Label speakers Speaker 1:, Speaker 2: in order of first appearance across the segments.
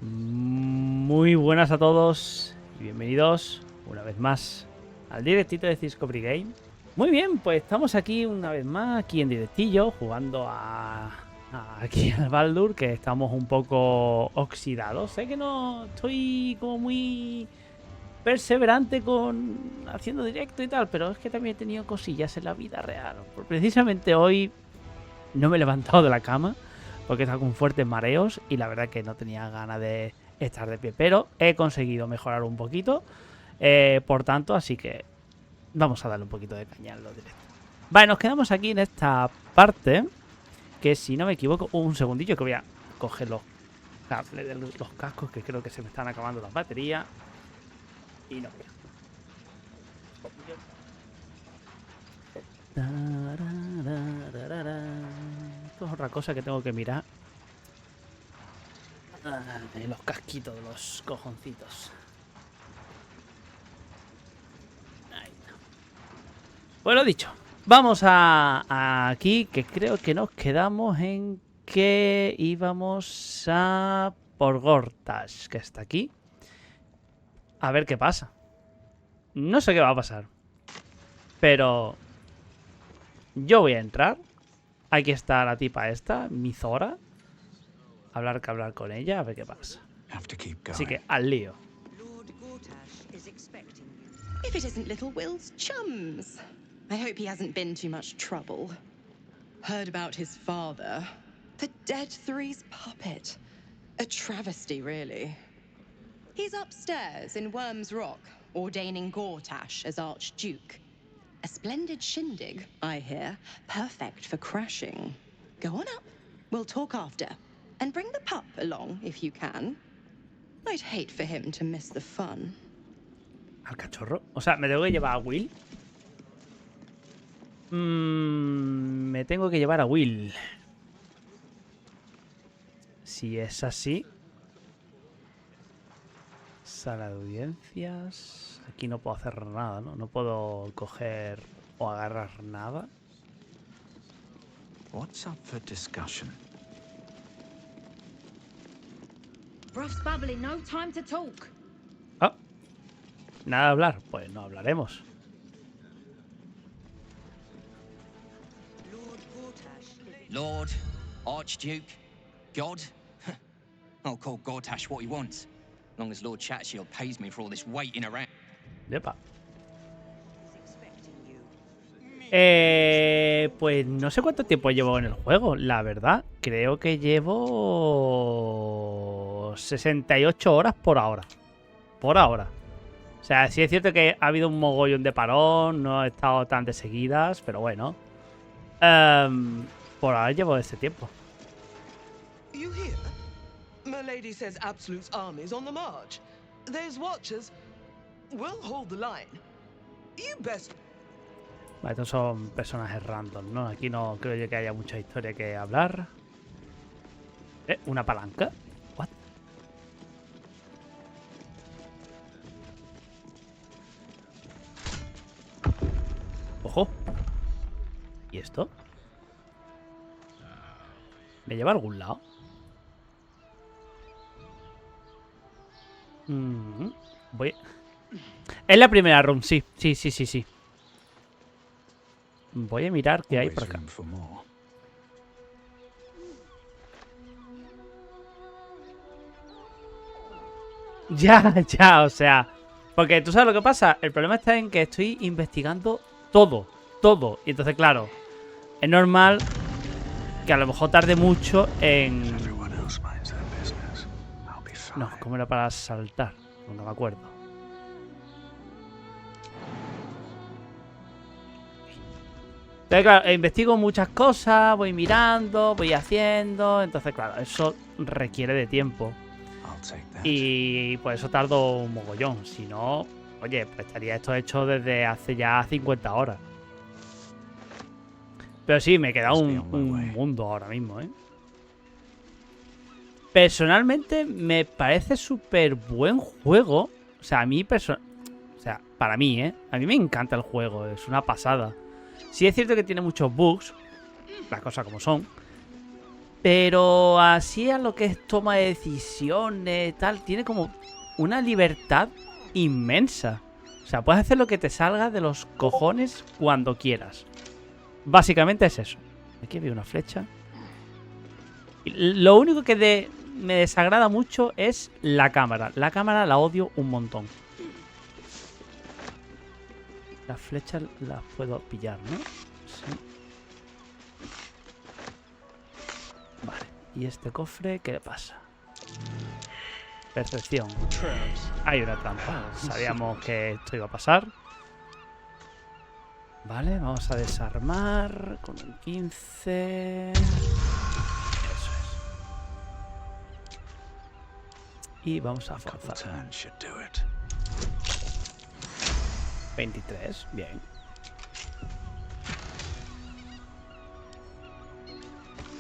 Speaker 1: Muy buenas a todos y bienvenidos una vez más al directito de ciscoverygame. Muy bien, pues estamos aquí una vez más, aquí en directillo, jugando aquí al Baldur, que estamos un poco oxidados. Sé que no estoy como muy perseverante con haciendo directo y tal, pero es que también he tenido cosillas en la vida real. Precisamente hoy no me he levantado de la cama porque estaba con fuertes mareos y la verdad que no tenía ganas de estar de pie, pero he conseguido mejorar un poquito, por tanto, así que vamos a darle un poquito de caña en lo directo. Vale, nos quedamos aquí en esta parte, que si no me equivoco, un segundillo que voy a coger los cables de los cascos, que creo que se me están acabando las baterías y no veo. Esto es otra cosa que tengo que mirar. Los casquitos de los cojoncitos. Ahí está. Pues lo dicho. Vamos a aquí, que creo que nos quedamos en que íbamos a por Gortash, que está aquí. A ver qué pasa. No sé qué va a pasar, pero yo voy a entrar. Aquí está la tipa esta, Mizora. Hablar con ella, a ver qué pasa. Así que al lío.
Speaker 2: Lord Gortash is expecting you. If it isn't little Will's chums. I hope he hasn't been too much trouble. Heard about his father. The Dead Three's puppet. A travesty, really. He's upstairs in Worm's Rock, ordaining Gortash as Archduke. A splendid shindig, I hear. Perfect for crashing. Go on up. We'll talk after. And bring the pup along, if you can. I'd hate for him to miss the fun.
Speaker 1: ¿Al cachorro? O sea, ¿me tengo que llevar a Will? Me tengo que llevar a Will. Si es así. Sala de audiencias. Aquí no puedo hacer nada, ¿no? No puedo coger o agarrar nada.
Speaker 3: What's up for discussion?
Speaker 4: Broth's bubbling, no time to talk.
Speaker 1: Ah, nada de hablar. Pues no hablaremos.
Speaker 2: Lord Gortash.
Speaker 5: Lord, Archduke, God. I'll call Gortash what he wants. As long as Lord Chatshield pays me for all this waiting around.
Speaker 1: Yepa.
Speaker 2: Is expecting you.
Speaker 1: Pues no sé cuánto tiempo llevo en el juego, la verdad. Creo que llevo 68 horas por ahora. Por ahora. O sea, sí es cierto que ha habido un mogollón de parón, no he estado tan de seguidas, pero bueno. Por ahora llevo ese tiempo.
Speaker 6: You hear? My lady says Absolute's army's on the march. Those watchers will hold the line. You best.
Speaker 1: Vale, estos son personajes random, ¿no? Aquí no creo yo que haya mucha historia que hablar. ¿Una palanca? ¿What? ¡Ojo! ¿Y esto? ¿Me lleva a algún lado? Voy... Es la primera room, sí. Sí. Voy a mirar qué hay por acá. Ya, o sea. Porque tú sabes lo que pasa. El problema está en que estoy investigando todo. Y entonces, claro, es normal que a lo mejor tarde mucho en... No, ¿cómo era para saltar? No me acuerdo. Entonces, claro, investigo muchas cosas, voy mirando, voy haciendo. Entonces, claro, eso requiere de tiempo. Y por eso tardo un mogollón. Si no, oye, pues estaría esto hecho desde hace ya 50 horas. Pero sí, me queda un mundo ahora mismo, ¿eh? Personalmente me parece súper buen juego. O sea, a mí para mí, ¿eh? A mí me encanta el juego, es una pasada. Sí es cierto que tiene muchos bugs, las cosas como son. Pero así a lo que es toma de decisiones, tal, tiene como una libertad inmensa. O sea, puedes hacer lo que te salga de los cojones cuando quieras. Básicamente es eso. Aquí veo una flecha. Lo único que me desagrada mucho es la cámara. La cámara la odio un montón. Las flechas las puedo pillar, ¿no? Sí. Vale. ¿Y este cofre qué le pasa? Percepción. Hay una trampa. Sabíamos que esto iba a pasar. Vale, vamos a desarmar con un 15. Eso es. Y vamos a forzar. 23, bien.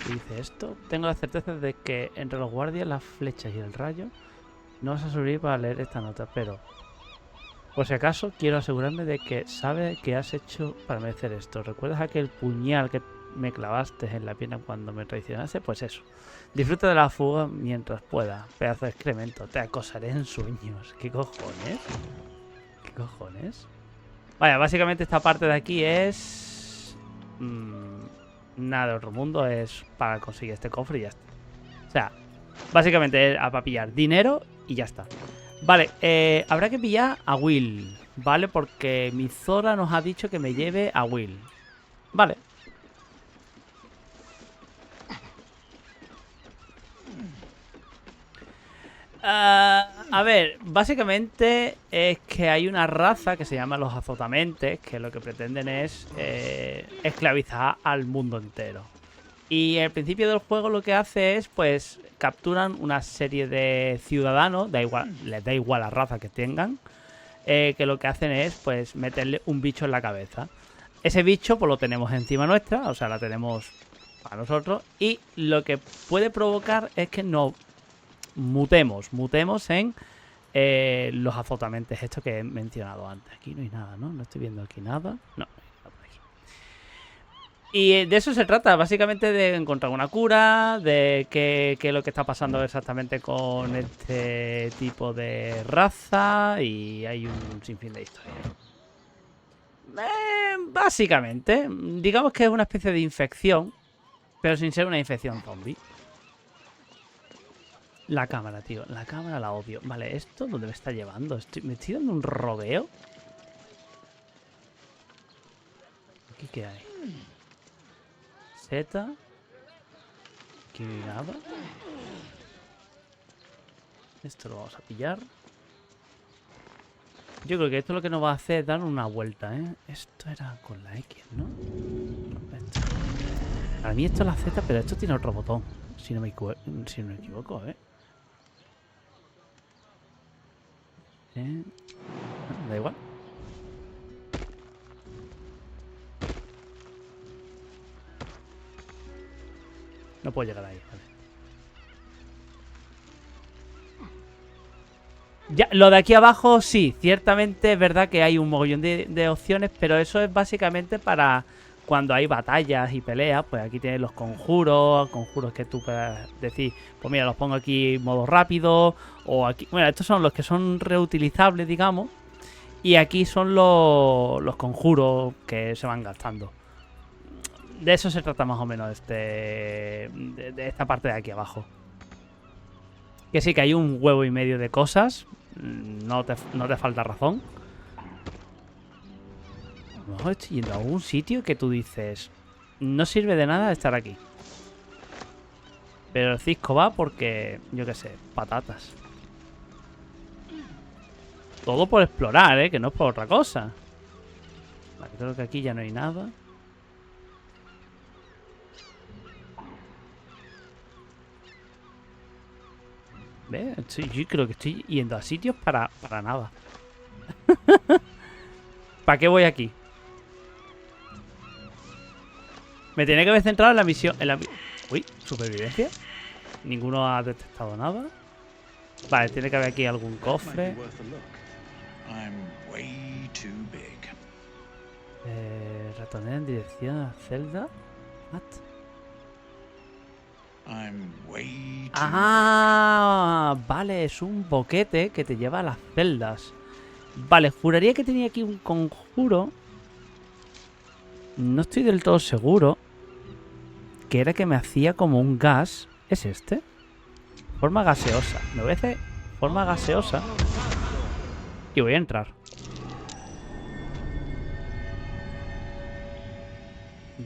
Speaker 1: ¿Qué dice esto? Tengo la certeza de que entre los guardias, las flechas y el rayo no vas a sobrevivir para leer esta nota, pero por si acaso quiero asegurarme de que sabes qué has hecho para merecer esto. ¿Recuerdas aquel puñal que me clavaste en la pierna cuando me traicionaste? Pues eso. Disfruta de la fuga mientras pueda. Pedazo de excremento. Te acosaré en sueños. ¿Qué cojones? ¿Qué cojones? Vaya, básicamente esta parte de aquí es... nada de otro mundo. Es para conseguir este cofre y ya está. O sea, básicamente es para pillar dinero y ya está. Vale, habrá que pillar a Will, ¿vale? Porque Mizora nos ha dicho que me lleve a Will. Vale. A ver, básicamente es que hay una raza que se llama los azotamentes, que lo que pretenden es esclavizar al mundo entero. Y al principio del juego lo que hace es, pues, capturan una serie de ciudadanos, les da igual la raza que tengan, que lo que hacen es, pues, meterle un bicho en la cabeza. Ese bicho, pues, lo tenemos encima nuestra, o sea, la tenemos para nosotros, y lo que puede provocar es que nos mutemos en los azotamentes, estos que he mencionado antes. Aquí no hay nada, ¿no? No estoy viendo aquí nada. No. Y de eso se trata, básicamente de encontrar una cura, de qué es lo que está pasando exactamente con este tipo de raza, y hay un sinfín de historias. Básicamente, digamos que es una especie de infección, pero sin ser una infección zombie. La cámara, tío, la cámara la odio. Vale, ¿esto dónde me está llevando? ¿Me estoy dando un rodeo? ¿Aquí qué hay? Z. Aquí no hay nada. Esto lo vamos a pillar. Yo creo que esto lo que nos va a hacer es dar una vuelta, ¿eh? Esto era con la X, ¿no? Esto. Para mí esto es la Z, pero esto tiene otro botón. Si no me equivoco, ¿eh? Da igual. No puedo llegar ahí, vale. Ya, lo de aquí abajo, sí, ciertamente es verdad que hay un mogollón de opciones, pero eso es básicamente para cuando hay batallas y peleas. Pues aquí tienes los conjuros que tú puedes decir, pues mira, los pongo aquí en modo rápido, o aquí, bueno, estos son los que son reutilizables, digamos, y aquí son los conjuros que se van gastando. De eso se trata más o menos de esta parte de aquí abajo. Que sí, que hay un huevo y medio de cosas. No te falta razón. A lo mejor estoy yendo a algún sitio que tú dices, no sirve de nada estar aquí. Pero el cisco va porque, yo qué sé, patatas. Todo por explorar, que no es por otra cosa. Vale, creo que aquí ya no hay nada. ¿Ves? Yo creo que estoy yendo a sitios para nada. ¿Para qué voy aquí? Me tenía que haber centrado en la misión. Uy, supervivencia. Ninguno ha detectado nada. Vale, tiene que haber aquí algún cofre. Ratonea en dirección a Zelda. What? Ah, vale, es un boquete que te lleva a las celdas. Vale, juraría que tenía aquí un conjuro. No estoy del todo seguro. Que era que me hacía como un gas. ¿Es este? Forma gaseosa. Me voy a hacer forma gaseosa. Y voy a entrar.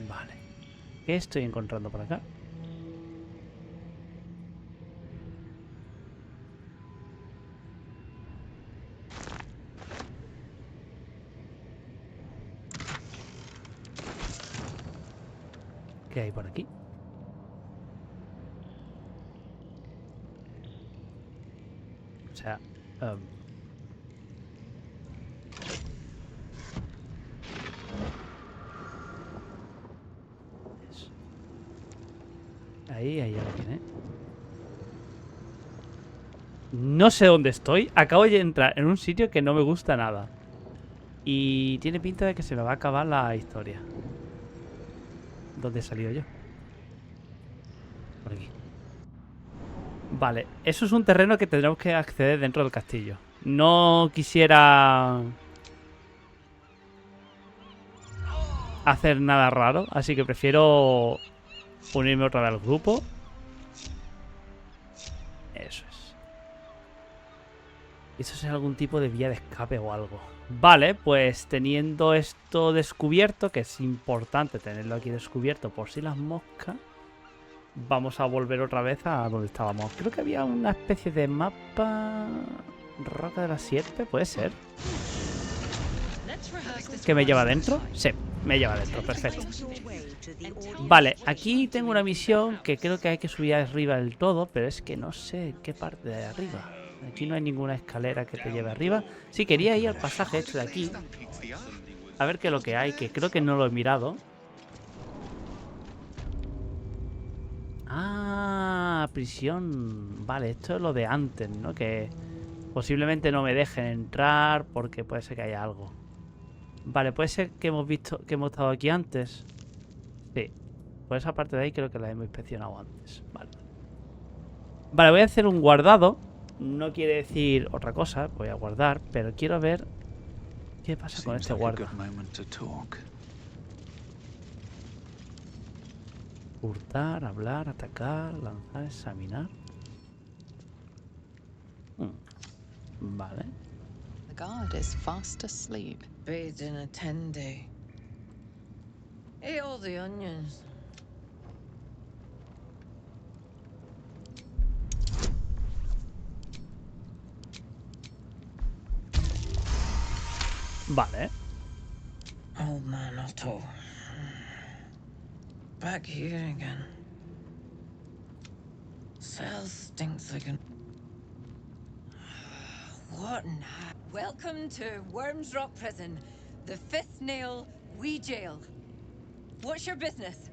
Speaker 1: Vale. ¿Qué estoy encontrando por acá? ¿Qué hay por aquí? O sea... eso. Ahí hay alguien, ¿eh? No sé dónde estoy. Acabo de entrar en un sitio que no me gusta nada. Y tiene pinta de que se me va a acabar la historia. ¿Dónde he salido yo? Por aquí. Vale, eso es un terreno que tendremos que acceder dentro del castillo. No quisiera hacer nada raro, así que prefiero unirme otra vez al grupo. Eso es. Eso es algún tipo de vía de escape o algo. Vale, pues teniendo esto descubierto, que es importante tenerlo aquí descubierto por si las moscas, vamos a volver otra vez a donde estábamos. Creo que había una especie de mapa... Roca de la Sierpe, puede ser. ¿Que me lleva adentro? Sí, me lleva adentro, perfecto. Vale, aquí tengo una misión que creo que hay que subir arriba del todo, pero es que no sé qué parte de arriba. Aquí no hay ninguna escalera que te lleve arriba. Sí, quería ir al pasaje este de aquí. A ver qué es lo que hay, que creo que no lo he mirado. Ah, prisión. Vale, esto es lo de antes, ¿no? Que posiblemente no me dejen entrar porque puede ser que haya algo. Vale, puede ser que hemos visto que hemos estado aquí antes. Sí. Por esa parte de ahí creo que la hemos inspeccionado antes. Vale. Vale, voy a hacer un guardado. No quiere decir otra cosa. Voy a guardar, pero quiero ver qué pasa con este guarda. Hurtar, hablar, atacar, lanzar, examinar. Vale.
Speaker 2: The guard is fast asleep. Bathed in a 10-day. Ate all the onions.
Speaker 1: Vale.
Speaker 2: Old man Otto. Back here again. Cell stinks like an... What now? Welcome to Worms Rock Prison, the fifth nail, we jail. What's your business?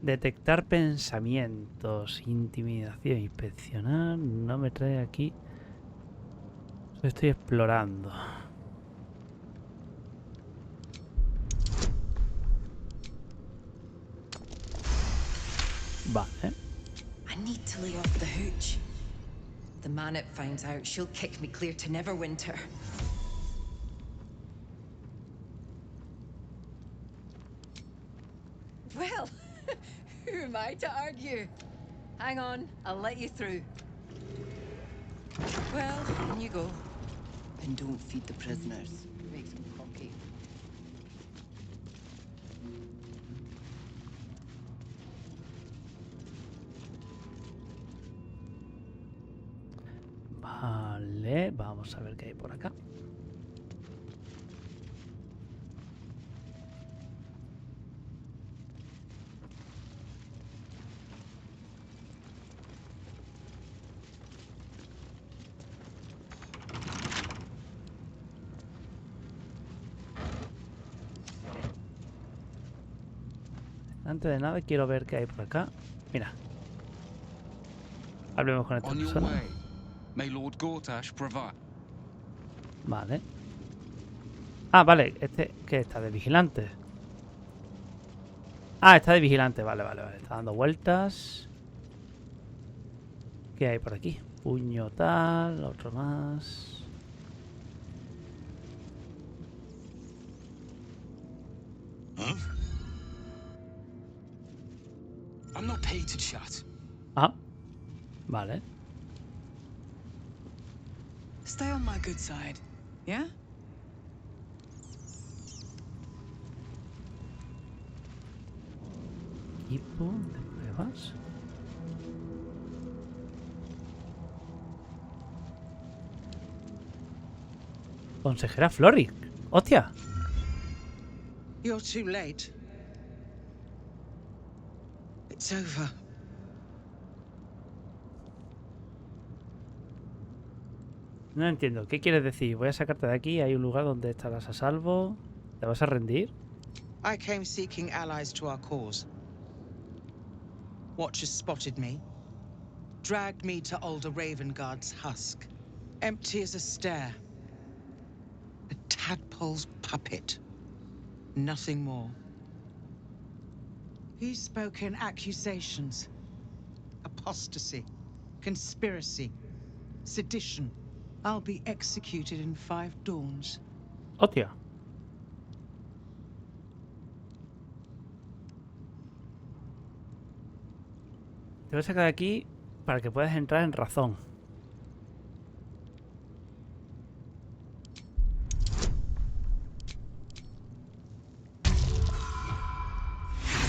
Speaker 1: Detectar pensamientos, intimidación, inspeccionar. No me trae aquí. Estoy explorando. Vale.
Speaker 2: I need to lay off the hooch. The man it finds out, she'll kick me clear to Neverwinter. Well, who am I to argue? Hang on, I'll let you through. Well, in you go. And don't feed the prisoners. Makes them cocky.
Speaker 1: Vale, vamos a ver qué hay por acá. Antes de nada quiero ver qué hay por acá. Mira. Hablemos con esta persona.
Speaker 3: May Lord Gortash provide.
Speaker 1: Vale. Ah, vale. Este que está de vigilante. Ah, está de vigilante. Vale, vale, vale. Está dando vueltas. ¿Qué hay por aquí? Puño tal, otro más.
Speaker 5: Huh? I'm not paid to chat.
Speaker 1: Ah, vale.
Speaker 7: Stay on my good side, yeah?
Speaker 1: Equipo de pruebas. Consejera Floric. ¡Hostia!
Speaker 8: You're too late. It's over.
Speaker 1: No entiendo. ¿Qué quieres decir? Voy a sacarte de aquí. Hay un lugar donde estarás a salvo. ¿Te vas a rendir?
Speaker 8: I came seeking allies to our cause. Watchers spotted me, dragged me to Older Ravengard's husk. Empty as a stare. A tadpole's puppet. Nothing more. He spoke in accusations. Apostasy. Conspiracy. Sedition. I'll be executed in 5 dawns.
Speaker 1: ¡Hostia! Te voy a sacar de aquí para que puedas entrar en razón.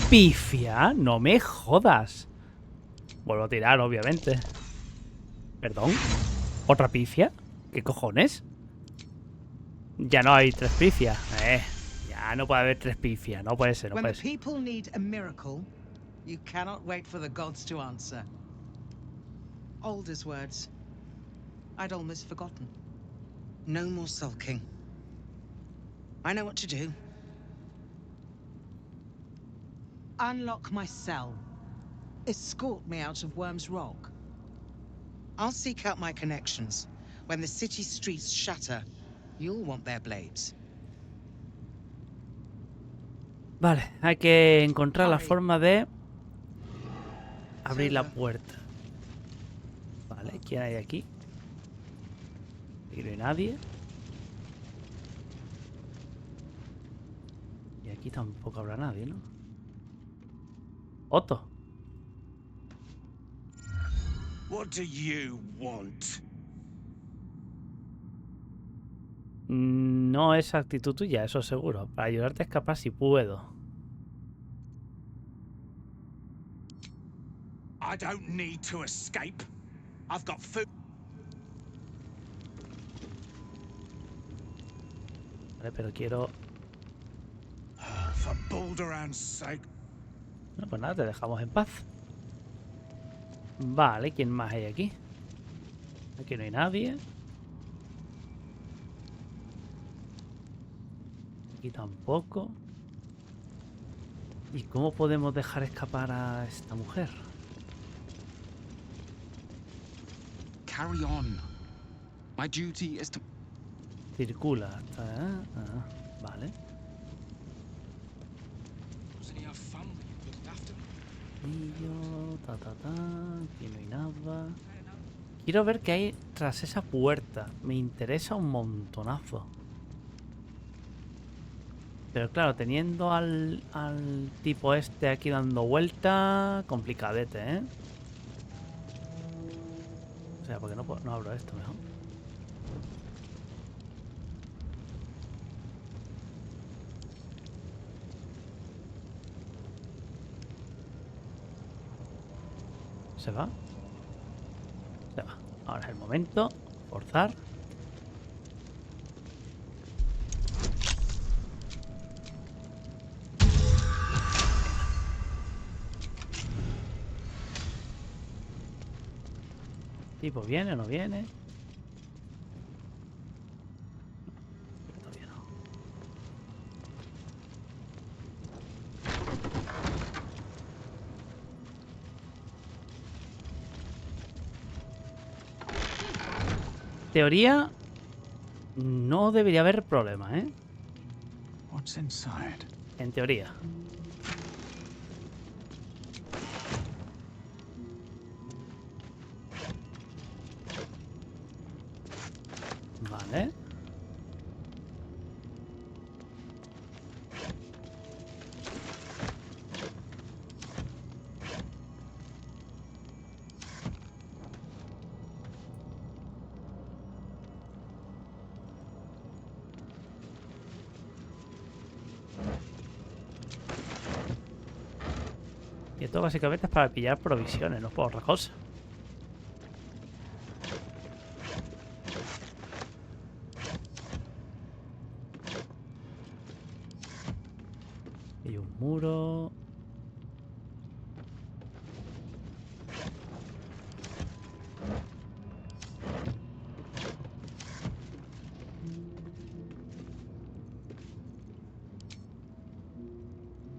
Speaker 1: ¡Pifia! ¡No me jodas! Vuelvo a tirar, obviamente. ¿Perdón? ¿Otra pifia? ¿Qué cojones? Ya no hay 3 pifias. Ya no puede haber 3 pifias. No puede ser, no
Speaker 8: When
Speaker 1: puede
Speaker 8: the
Speaker 1: ser.
Speaker 8: people need a miracle, you cannot wait for the gods to answer. Older's words. I'd almost forgotten. No more sulking. I know what to do. Unlock my cell. Escort me out of Worm's Rock. I'll seek out my connections. When the city streets shatter, you'll want their blades.
Speaker 1: Vale, hay que encontrar la forma de abrir la puerta. Vale, ¿quién hay aquí? Aquí no hay nadie. Y aquí tampoco habrá nadie, ¿no? Otto.
Speaker 9: What do you want?
Speaker 1: No es actitud tuya, eso seguro. Para ayudarte a escapar si puedo.
Speaker 9: I don't need to escape. I've got food.
Speaker 1: Vale, pero quiero...
Speaker 9: For Balduran's sake.
Speaker 1: No, pues nada, te dejamos en paz. Vale, ¿quién más hay aquí? Aquí no hay nadie. Aquí tampoco. ¿Y cómo podemos dejar escapar a esta mujer?
Speaker 3: Carry on. My duty is to...
Speaker 1: Circula. Vale. Y yo... Aquí no hay nada. Quiero ver qué hay tras esa puerta. Me interesa un montonazo. Pero claro, teniendo al tipo este aquí dando vuelta, complicadete, ¿eh? O sea, porque no abro esto mejor. ¿Se va? Se va. Ahora es el momento. Forzar. ¿Tipo viene o no viene? Todavía no. Teoría, no debería haber problema, ¿eh?
Speaker 9: What's inside?
Speaker 1: En teoría. Vale. Y esto básicamente es para pillar provisiones, no por otra cosa. Y un muro.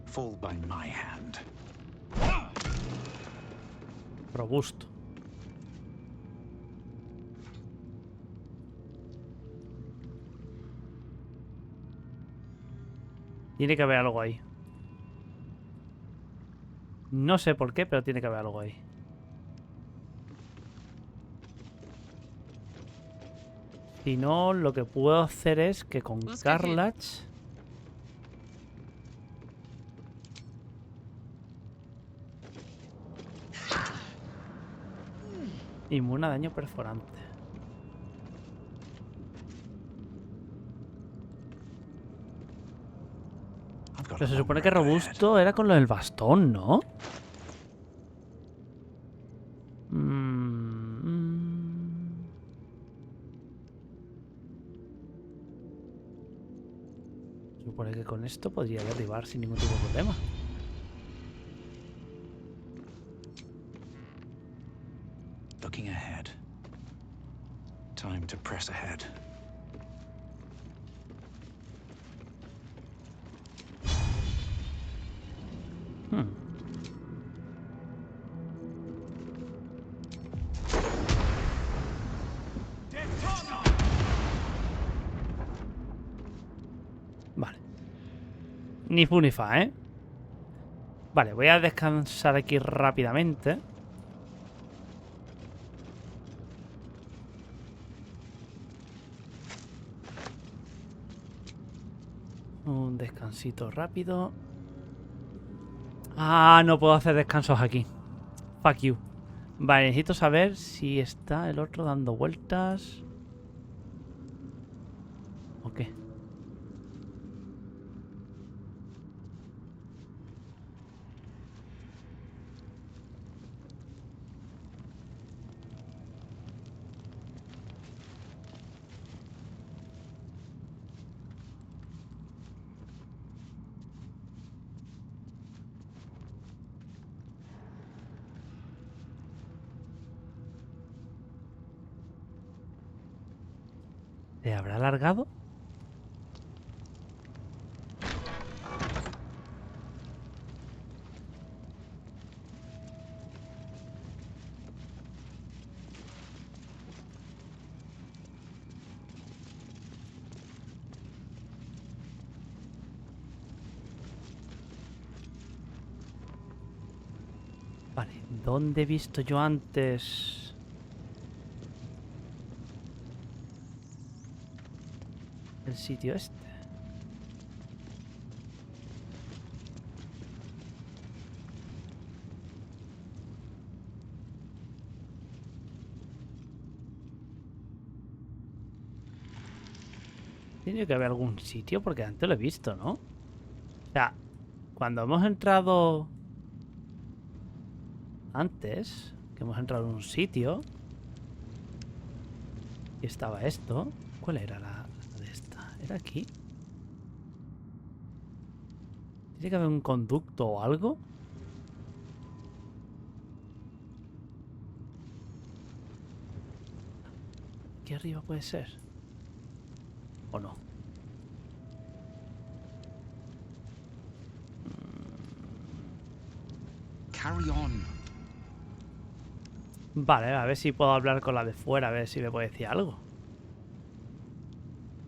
Speaker 9: Fall by my hand.
Speaker 1: Robusto. Tiene que haber algo ahí. No sé por qué, pero tiene que haber algo ahí. Si no, lo que puedo hacer es que con Carlach... Inmune a daño perforante. Pero se supone que robusto era con lo del bastón, ¿no? Se supone que con esto podría derribar sin ningún tipo de problema.
Speaker 9: Looking ahead. Time to press ahead.
Speaker 1: Vale. Ni fu ni fa, ¿eh? Vale, voy a descansar aquí rápidamente. Un descansito rápido. Ah, no puedo hacer descansos aquí. Fuck you. Vale, necesito saber si está el otro dando vueltas. ¿O qué? ¿Se habrá alargado? Vale, ¿dónde he visto yo antes? El sitio este. Tiene que haber algún sitio porque antes lo he visto, ¿no? O sea, cuando hemos entrado... Antes, que hemos entrado en un sitio... Y estaba esto. ¿Cuál era la de esta? ¿Era aquí? ¿Tiene que haber un conducto o algo? ¿Aquí arriba puede ser? ¿O no?
Speaker 3: Carry on.
Speaker 1: Vale, a ver si puedo hablar con la de fuera, a ver si me puede decir algo.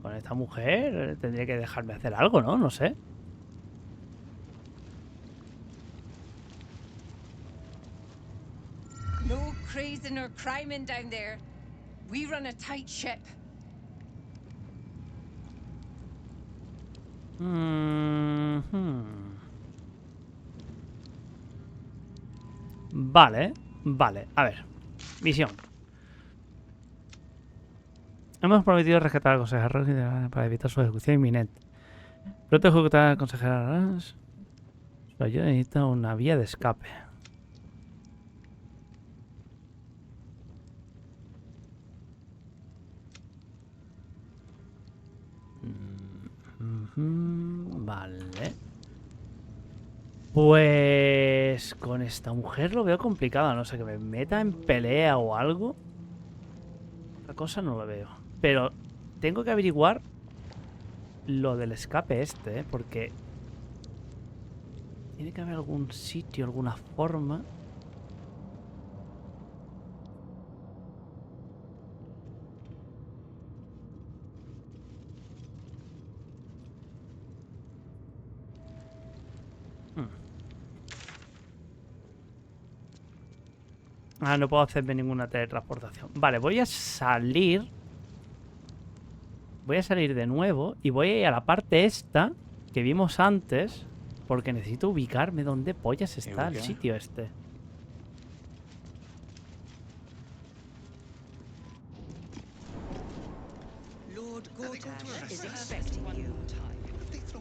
Speaker 1: Con esta mujer tendría que dejarme hacer algo, ¿no? No sé.
Speaker 4: No crazing or criming down there. We run a tight ship.
Speaker 1: Vale, vale. A ver. Misión. Hemos prometido rescatar al consejero para evitar su ejecución inminente. Pronto ejecutar al consejero. Su ayuda necesita una vía de escape. Vale. Pues con esta mujer lo veo complicado. No sé, que me meta en pelea o algo. Otra cosa no lo veo. Pero tengo que averiguar lo del escape este, porque tiene que haber algún sitio, alguna forma. Ah, no puedo hacerme ninguna teletransportación. Vale, voy a salir. Voy a salir de nuevo y voy a ir a la parte esta que vimos antes, porque necesito ubicarme dónde pollas está el sitio este.
Speaker 2: Lord Gortash is expecting you.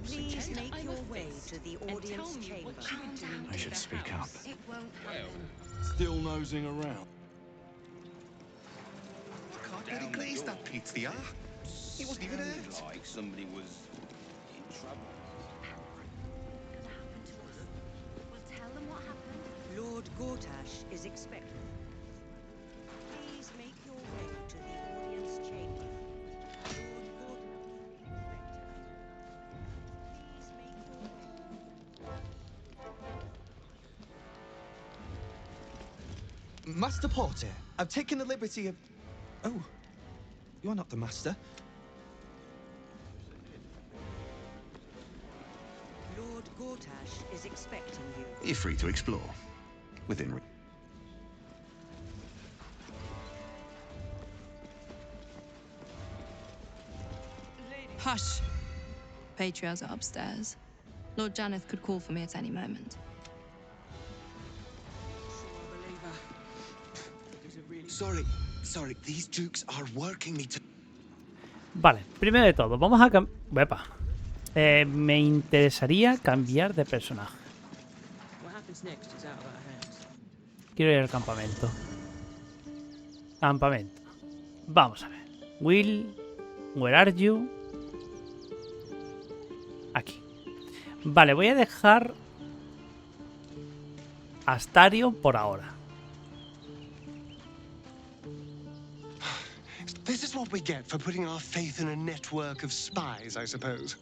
Speaker 2: Please make your way to the audience chamber.
Speaker 3: I should speak up.
Speaker 2: It won't happen.
Speaker 10: Still nosing around.
Speaker 9: Did he glaze that pizza? He wasn't even hurt.
Speaker 10: Like somebody was in trouble.
Speaker 4: Well, tell them what happened.
Speaker 2: Lord Gortash is expecting. Please make your way to the audience chamber. Lord Gortash is expecting. Please make your way.
Speaker 6: Master Porter, I've taken the liberty of... Oh, you're not the master.
Speaker 2: Lord Gortash is expecting you.
Speaker 9: You're free to explore. Within reach.
Speaker 11: Hush. Patriarchs are upstairs. Lord Janeth could call for me at any moment.
Speaker 9: Sorry, these dukes are working me to...
Speaker 1: Vale, primero de todo, vamos a cambiar. Me interesaría cambiar de personaje. Quiero ir al campamento. Campamento. Vamos a ver. Will, where are you? Aquí. Vale, voy a dejar Astario por ahora.
Speaker 12: This is what we get for putting our faith in a network of spies, I suppose.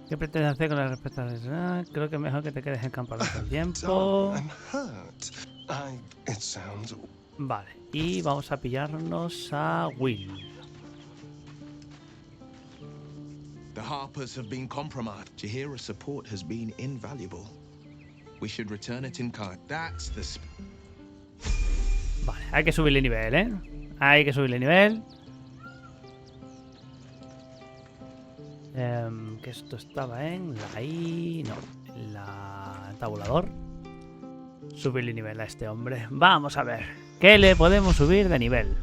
Speaker 1: ¿Qué pretendes hacer con la respuesta? Creo que es mejor que te quedes en campamento un tiempo.
Speaker 12: I'm hurt. It sounds...
Speaker 1: Vale, y vamos a pillarnos a Will.
Speaker 13: The Harpers have been compromised. Jahira's support has been invaluable. We should return it in kind. That's the...
Speaker 1: Vale, hay que subirle nivel, ¿eh? Hay que subirle nivel. Que esto estaba en la I... No, en el tabulador. Subirle nivel a este hombre. Vamos a ver. ¿Qué le podemos subir de nivel?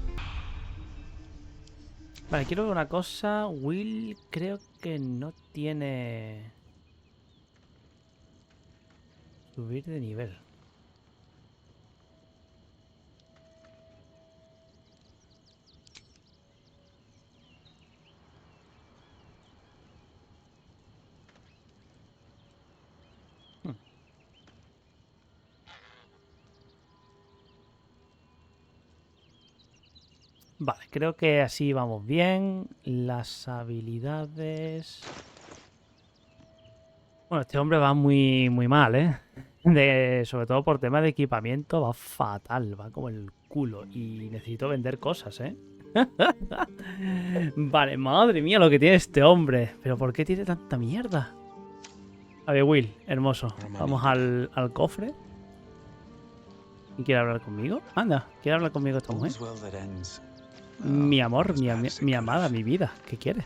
Speaker 1: Vale, quiero ver una cosa. Will creo que no tiene... Subir de nivel. Vale, creo que así vamos bien. Las habilidades... Bueno, este hombre va muy mal, ¿eh? Sobre todo por tema de equipamiento va fatal, va como el culo. Y necesito vender cosas, ¿eh? Vale, madre mía lo que tiene este hombre. ¿Pero por qué tiene tanta mierda? A ver, Will, hermoso. Vamos al cofre. ¿Y quiere hablar conmigo? Anda, quiere hablar conmigo esta mujer. Mi amor, mi amada, mi vida. ¿Qué quiere?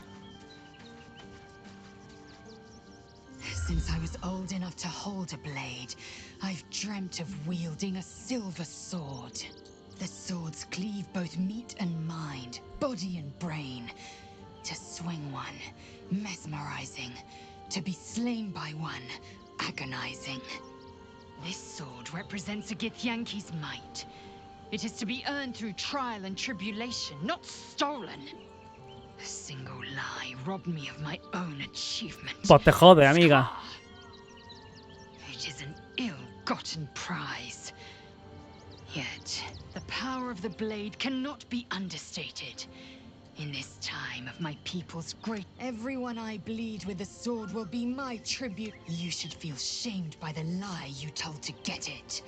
Speaker 14: old enough to hold a blade, I've dreamt of wielding a silver sword. The swords cleave both meat and mind, body and brain. To swing one, mesmerizing. To be slain by one, agonizing. This sword represents a Githyanki's might. It is to be earned through trial and tribulation, not stolen. A single lie robbed me of my own achievement.
Speaker 1: Pues te jode, amiga.
Speaker 14: It is an ill-gotten prize. Yet, the power of the blade cannot be understated. In this time of my people's great, everyone I bleed with the sword will be my tribute. You should feel shamed by the lie you told to get it.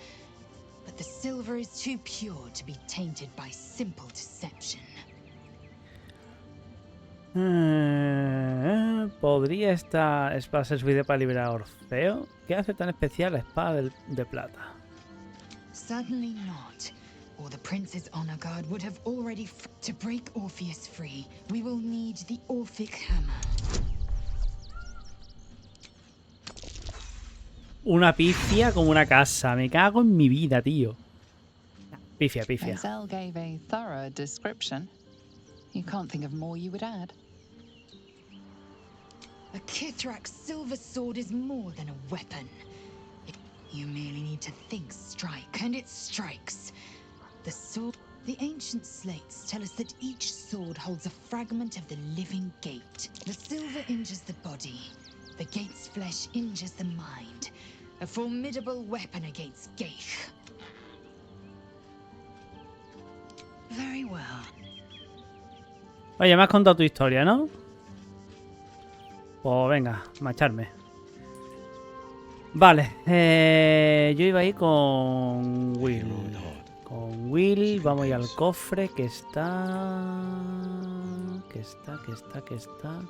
Speaker 14: But the silver is too pure to be tainted by simple deception.
Speaker 1: ¿Podría esta espada ser suficiente para liberar a Orfeo? ¿Qué hace tan especial la espada de plata?
Speaker 14: Certainly not. Or the Prince's honor guard would have already... To break Orpheus free, we will need the Orphic hammer.
Speaker 1: Una pifia como una casa. Me cago en mi vida, tío. Pifia, pifia.
Speaker 15: Mazel gave a thorough description. You can't think of more you would add.
Speaker 14: A Kithrak's silver sword is more than a weapon. You merely need to think strike, and it strikes. The sword... The ancient slates tell us that each sword holds a fragment of the living gate. The silver injures the body. The gate's flesh injures the mind. A formidable weapon against Gaith. Very well.
Speaker 1: Oye, me has contado tu historia, ¿no? Pues venga, macharme. Vale, yo iba a ir con Will. Con Will, vamos a ir al cofre que está... ¿Qué está?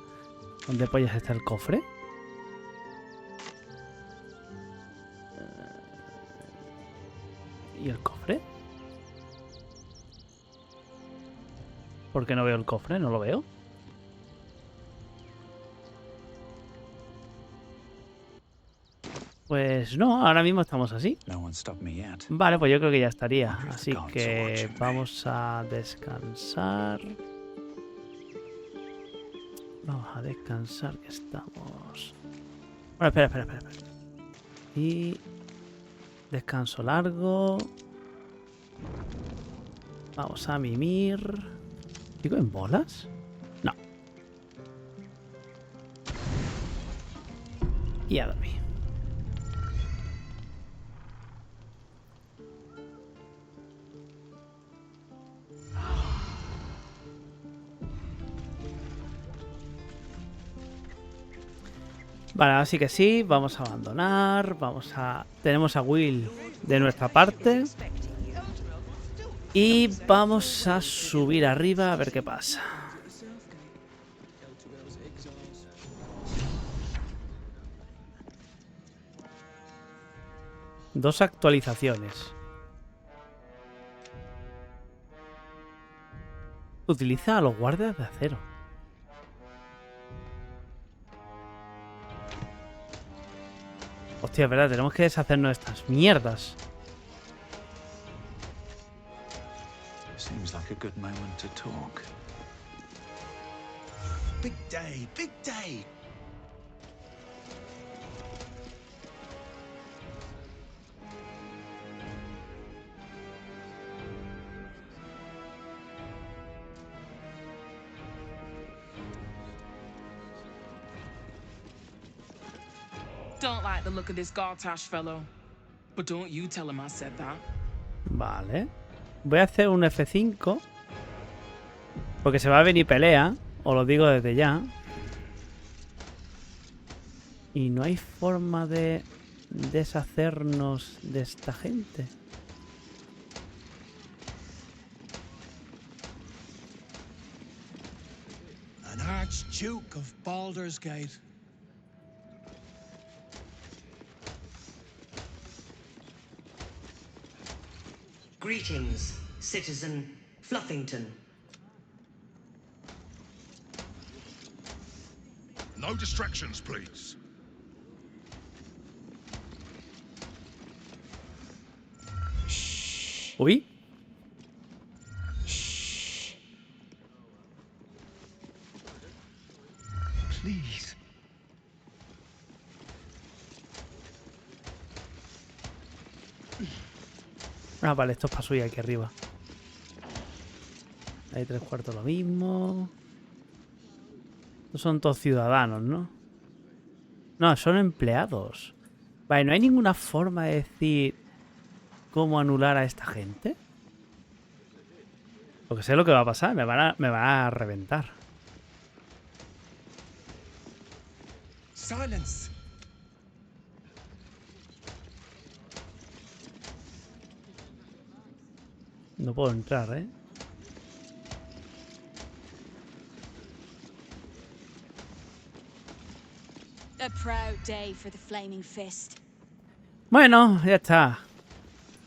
Speaker 1: ¿Dónde pollas está el cofre? ¿Y el cofre? ¿Por qué no veo el cofre? ¿No lo veo? Pues no, ahora mismo estamos así. Vale, pues yo creo que ya estaría. Así que vamos a descansar. Vamos a descansar que estamos... Bueno, espera. Y... descanso largo. Vamos a mimir. ¿Sigo en bolas? No. Y a dormir. Vale, así que sí, vamos a abandonar, tenemos a Will de nuestra parte. Y vamos a subir arriba a ver qué pasa. Dos actualizaciones. Utiliza a los guardias de acero. Hostia, es verdad, tenemos que deshacernos de estas mierdas.
Speaker 3: Seems like a good moment to talk.
Speaker 9: Big day, big day.
Speaker 6: Don't like the look of this Gortash fellow. But don't you tell him I said that.
Speaker 1: Vale. Voy a hacer un F5. Porque se va a venir pelea. Os lo digo desde ya. Y no hay forma de deshacernos de esta gente.
Speaker 9: An Archduke of Baldur's Gate.
Speaker 16: Greetings, citizen Fluffington.
Speaker 10: No distractions, please.
Speaker 1: Uy.
Speaker 3: Please.
Speaker 1: Ah, vale, esto es para subir aquí arriba. Hay 3/4 lo mismo. Estos son todos ciudadanos, ¿no? No, son empleados. Vale, ¿no hay ninguna forma de decir cómo anular a esta gente? Porque sé lo que va a pasar, me van a reventar.
Speaker 9: Silence.
Speaker 1: No puedo entrar, ¿eh?
Speaker 4: A proud day for the Flaming Fist.
Speaker 1: Bueno, ya está.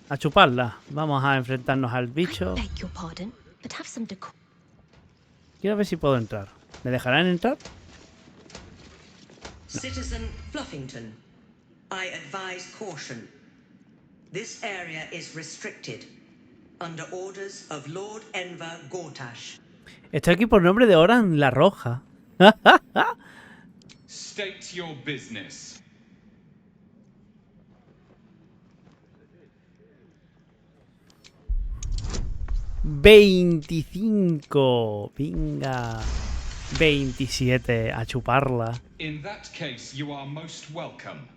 Speaker 1: A chuparla. Vamos a enfrentarnos al bicho.
Speaker 17: Beg your pardon, but have some decor.
Speaker 1: Quiero ver si puedo entrar. ¿Me dejarán entrar?
Speaker 16: Citizen Fluffington, I advise caution. This area is restricted under orders of Lord Enver Gortash.
Speaker 1: Estoy aquí por nombre de Oran la Roja.
Speaker 18: State your business.
Speaker 1: ¡25! Venga. 27. A chuparla.
Speaker 18: In that case, you are most welcome.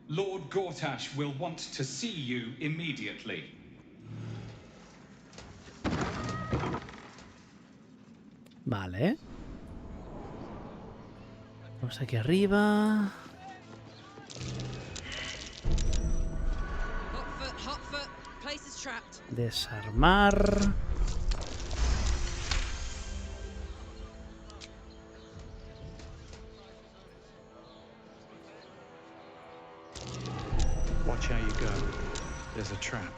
Speaker 18: Lord Gortash will want to see you immediately.
Speaker 1: Vale. Vamos aquí arriba.
Speaker 2: Hot foot. Place is trapped.
Speaker 1: Desarmar.
Speaker 3: Watch how you go. There's a trap.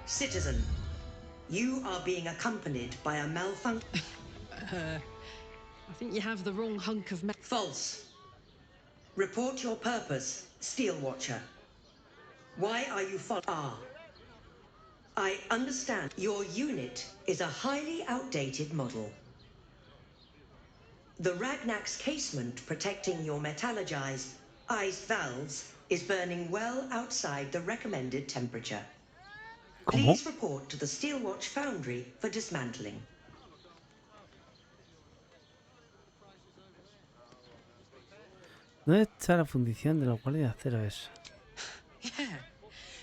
Speaker 16: Citizen, you are being accompanied by a malfunction.
Speaker 2: I think you have the wrong hunk of
Speaker 16: False. Report your purpose, Steel Watcher. Why are you I understand your unit is a highly outdated model. The Ragnak's casement protecting your metallurgized ice valves is burning well outside the recommended temperature. Please report to the Steelwatch Foundry for dismantling.
Speaker 1: ¿Dónde está la fundición de los guardias de acero esa?
Speaker 6: Yeah.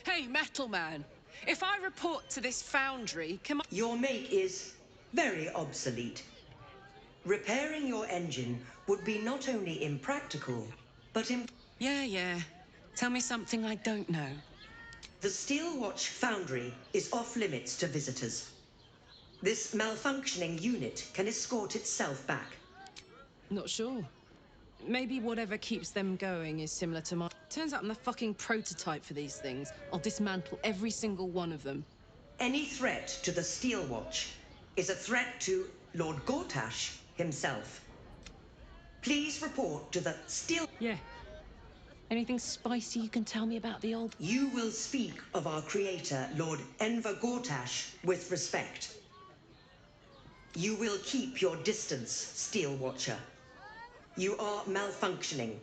Speaker 6: Hey, Metal Man. If I report to this foundry, can
Speaker 16: Your mate is very obsolete. Repairing your engine would be not only impractical, but
Speaker 6: Yeah. Tell me something I don't know.
Speaker 16: The Steelwatch Foundry is off limits to visitors. This malfunctioning unit can escort itself back.
Speaker 2: Not sure. Maybe whatever keeps them going is similar to mine. Turns out I'm the fucking prototype for these things. I'll dismantle every single one of them.
Speaker 16: Any threat to the Steelwatch is a threat to Lord Gortash himself. Please report to the Steel...
Speaker 2: Yeah. Anything spicy you can tell me about the old...
Speaker 16: You will speak of our creator, Lord Enver Gortash, with respect. You will keep your distance, Steel Watcher. You are malfunctioning.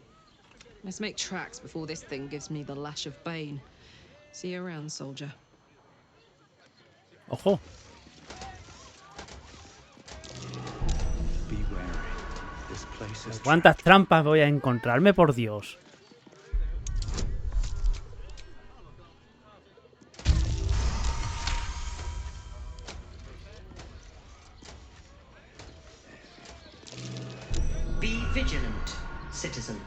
Speaker 2: Let's make tracks before this thing gives me the lash of Bane. See you around, soldier.
Speaker 1: Ojo.
Speaker 3: Be wary. This place is
Speaker 1: ¿Cuántas trampas voy a encontrarme, por Dios?
Speaker 16: vigilant, citizen.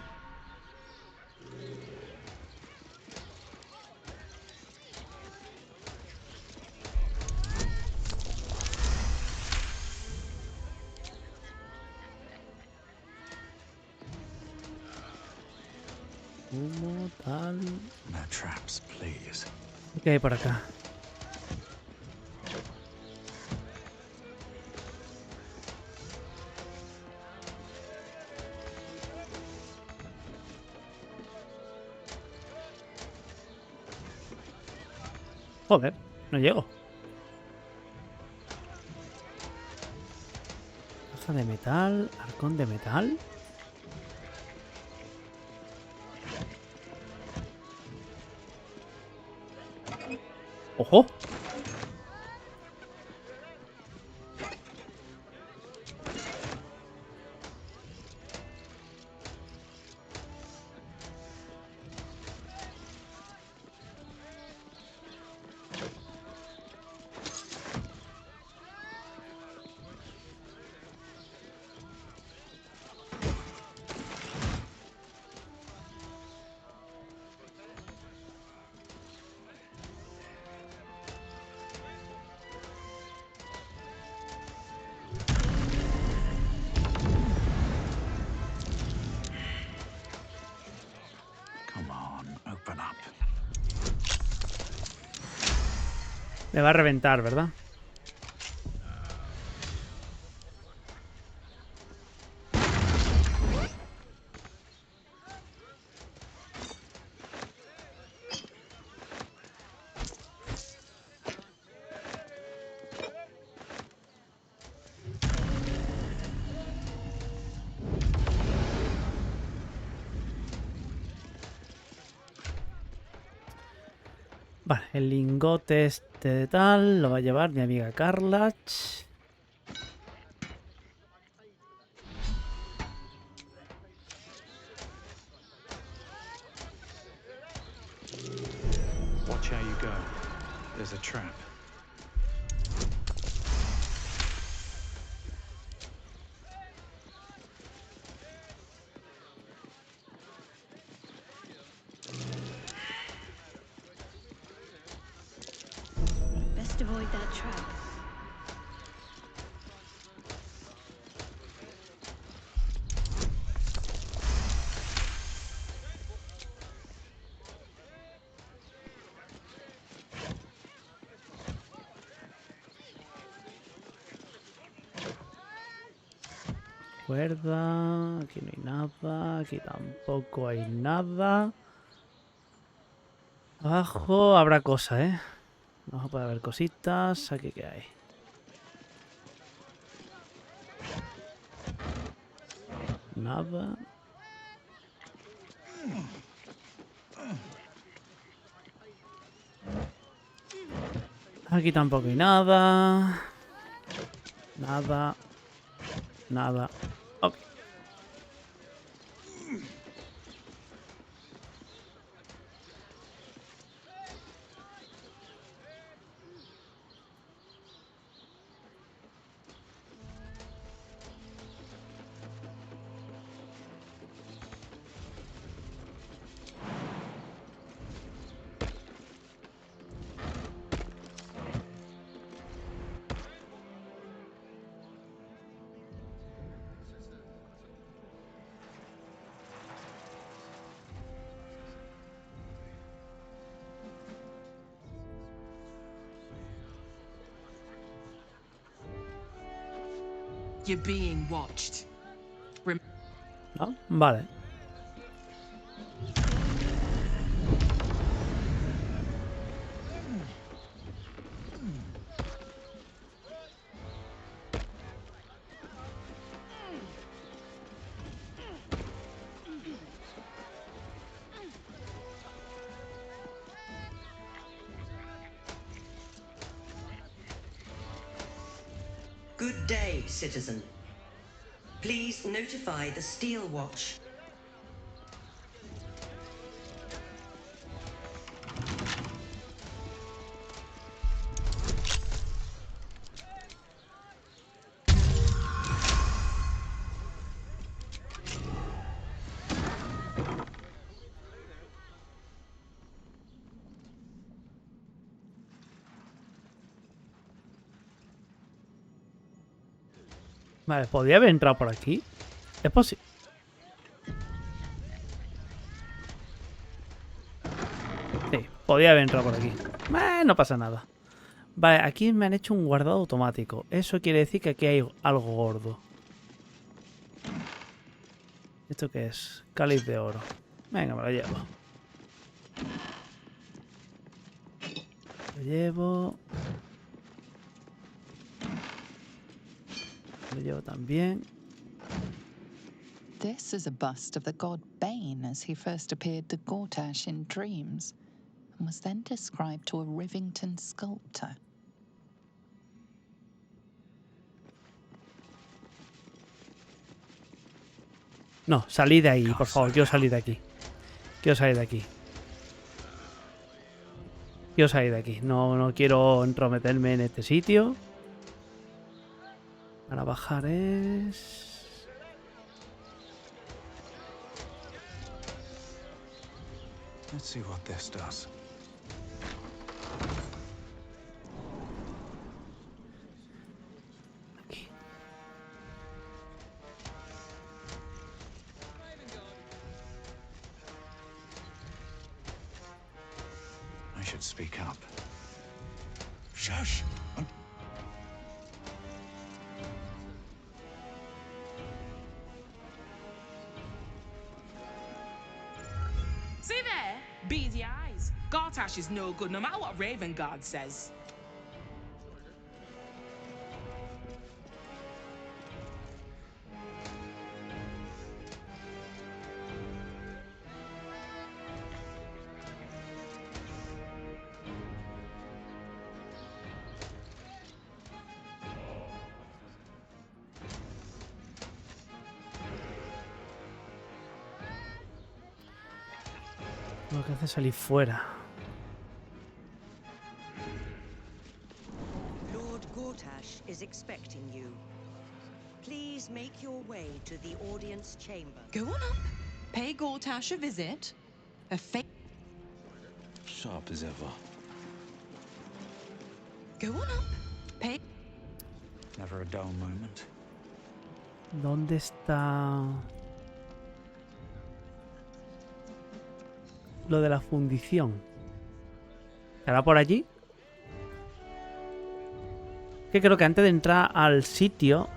Speaker 1: Humo, tal.
Speaker 3: No traps, please.
Speaker 1: ¿Qué hay por acá? Joder, no llego. Caja de metal, arcón de metal. ¡Ojo!
Speaker 3: Come on, open up.
Speaker 1: Me va a reventar, ¿verdad? Vale, el lingote este de tal lo va a llevar mi amiga Carla.
Speaker 3: Watch how you go. There's a trap.
Speaker 17: Best avoid that trap.
Speaker 1: Cuerda, aquí no hay nada, aquí tampoco hay nada. Abajo habrá cosas, ¿eh? Abajo puede haber cositas. Aquí qué hay. Nada. Aquí tampoco hay nada. Nada. Nada. Ok.
Speaker 6: You're being watched.
Speaker 1: ¿No? Vale.
Speaker 16: Good day, citizen. Please notify the Steel Watch.
Speaker 1: Vale, podría haber entrado por aquí. Es posible. Sí, podía haber entrado por aquí. No pasa nada. Vale, aquí me han hecho un guardado automático. Eso quiere decir que aquí hay algo gordo. ¿Esto qué es? Cáliz de oro. Venga, me lo llevo. Lo llevo. Lo llevo también.
Speaker 15: This is a bust of the god Bane as he first appeared to Gortash in dreams, and was then described to a Rivington sculptor.
Speaker 1: No, salid de ahí, por favor. Quiero salir de aquí. Quiero salir de aquí. Quiero salir de aquí. No quiero entrometerme en este sitio. Para bajar es...
Speaker 3: Let's see what this does.
Speaker 1: Aquí.
Speaker 3: I should speak up.
Speaker 9: Shush!
Speaker 6: See there? Beady eyes. Gortash is no good, no matter what Raven Guard says.
Speaker 1: Lo que hace es salir fuera.
Speaker 16: Lord Gortash is expecting you. Please make your way to the audience chamber.
Speaker 2: Go on up. Pay Gortash a visit. A
Speaker 3: Sharp as ever.
Speaker 2: Go on up. Pay.
Speaker 3: Never a dull moment.
Speaker 1: ¿Dónde está lo de la fundición? ¿Estará por allí? Que creo que antes de entrar al sitio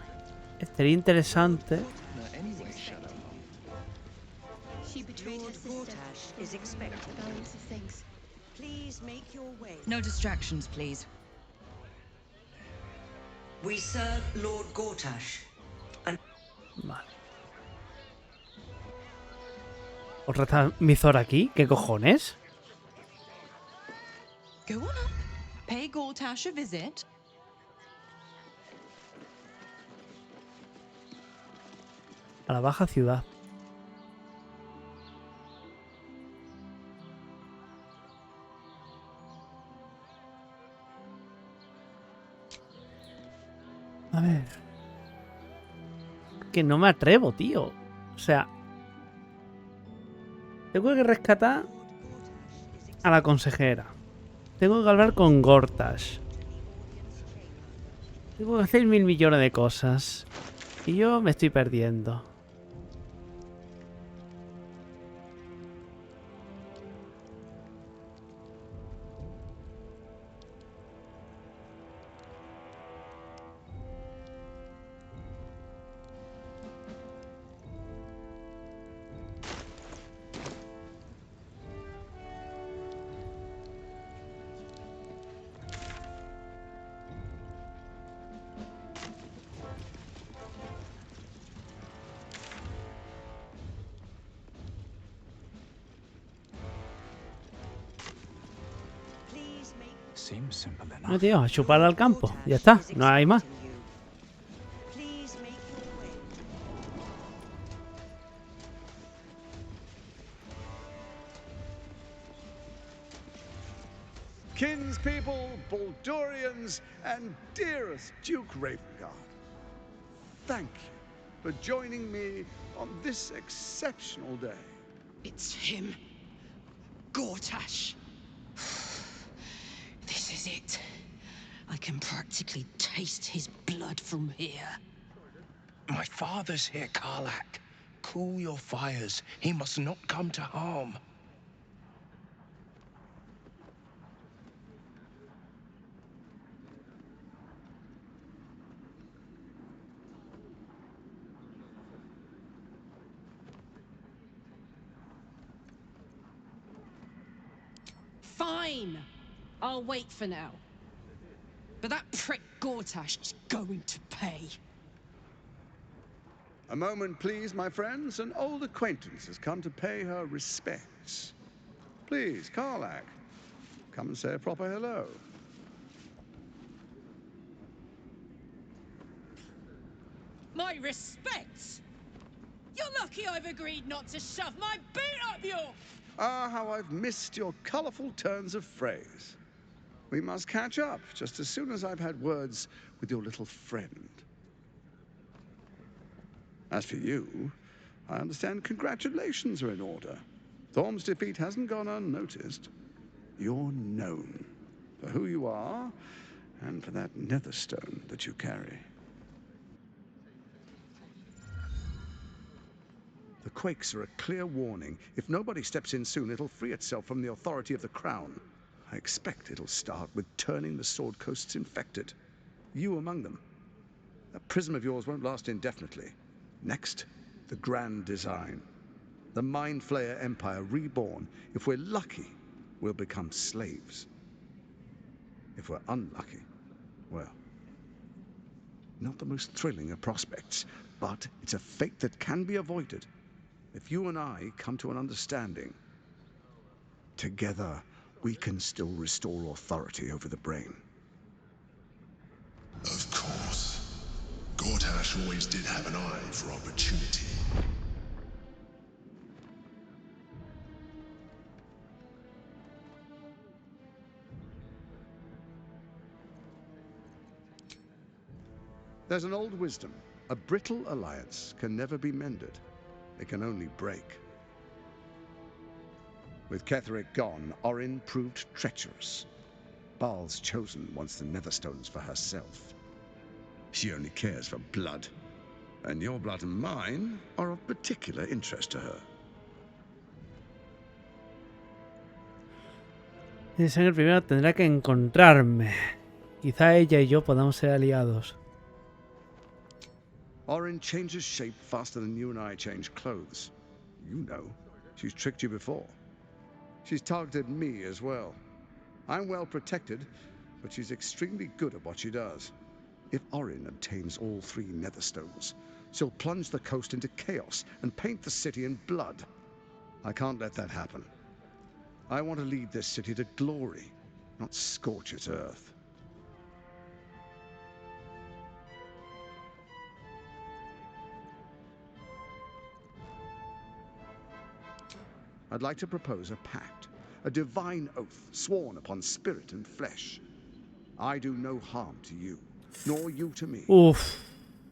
Speaker 1: estaría interesante.
Speaker 16: No distractions, please. We serve Lord Gortash.
Speaker 1: Vale. ¿Otra está Mizora aquí? ¿Qué cojones?
Speaker 2: Go on up. Pay Gortash a visit.
Speaker 1: A la baja ciudad. A ver. Que no me atrevo, tío. O sea, tengo que rescatar a la consejera. Tengo que hablar con Gortash. Tengo que hacer 1000 millones de cosas. Y yo me estoy perdiendo.
Speaker 3: Seems simple enough.
Speaker 1: No, tío, a chupar al campo. Ya está, no hay más.
Speaker 10: Kinspeople, Baldurians, and dearest Duke Ravengard, thank you for joining me on this exceptional day.
Speaker 6: It's him. Gortash. This is it. I can practically taste his blood from here.
Speaker 13: My father's here, Karlak. Cool your fires. He must not come to harm.
Speaker 4: Fine. I'll wait for now. But that prick Gortash is going to pay.
Speaker 10: A moment, please, my friends. An old acquaintance has come to pay her respects. Please, Karlak, come and say a proper hello.
Speaker 4: My respects? You're lucky I've agreed not to shove my boot up your...
Speaker 10: Ah, how I've missed your colourful turns of phrase. We must catch up just as soon as I've had words with your little friend. As for you, I understand congratulations are in order. Thorm's defeat hasn't gone unnoticed. You're known for who you are and for that netherstone that you carry. The quakes are a clear warning. If nobody steps in soon, it'll free itself from the authority of the crown. I expect it'll start with turning the Sword Coasts infected. You among them. That prism of yours won't last indefinitely. Next, the grand design. The Mind Flayer Empire reborn. If we're lucky, we'll become slaves. If we're unlucky, well, not the most thrilling of prospects, but it's a fate that can be avoided. If you and I come to an understanding, together we can still restore authority over the brain.
Speaker 19: Of course. Gortash always did have an eye for opportunity.
Speaker 10: There's an old wisdom. A brittle alliance can never be mended. It can only break. With Ketheric gone, Orin proved treacherous. Baal's chosen wants the Netherstones for herself. She only cares for blood. And your blood and mine are of particular interest to her.
Speaker 1: En el primero tendrá que encontrarme. Quizá ella y yo podamos ser aliados.
Speaker 10: Orin changes shape faster than you and I change clothes. You know, she's tricked you before. She's targeted me as well. I'm well protected, but she's extremely good at what she does. If Orin obtains all 3 Netherstones, she'll plunge the coast into chaos and paint the city in blood. I can't let that happen. I want to lead this city to glory, not scorch its earth. I'd like to propose a pact, a divine oath sworn upon spirit and flesh. I do no harm to you, nor you to me.
Speaker 1: Uf,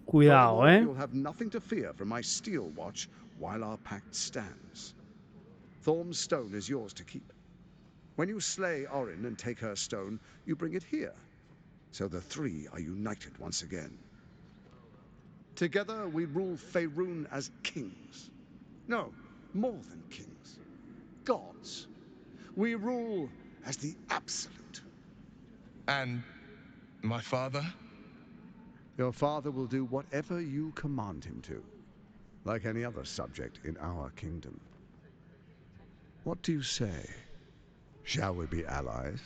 Speaker 1: cuidado,
Speaker 10: Furthermore, you'll have nothing to fear from my steel watch while our pact stands. Thorm's stone is yours to keep. When you slay Orin and take her stone, you bring it here, so the 3 are united once again. Together we rule Faerun as kings. No, more than kings. Gods. We rule as the absolute.
Speaker 13: And my father?
Speaker 10: Your father will do whatever you command him to, like any other subject in our kingdom. What do you say? Shall we be allies?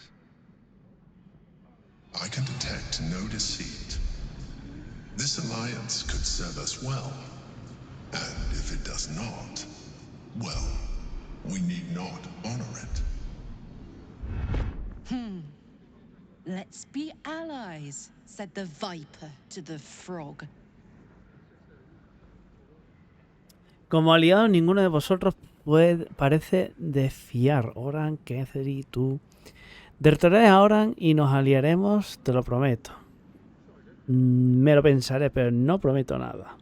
Speaker 19: I can detect no deceit. This alliance could serve us well. And if it does not, well, we need not honor it.
Speaker 2: Let's be allies, said the viper to the frog.
Speaker 1: Como aliados, ninguno de vosotros parece de fiar. Oran, Ketheri, tú. Derrotaré a Oran y nos aliaremos, te lo prometo. Me lo pensaré, pero no prometo nada.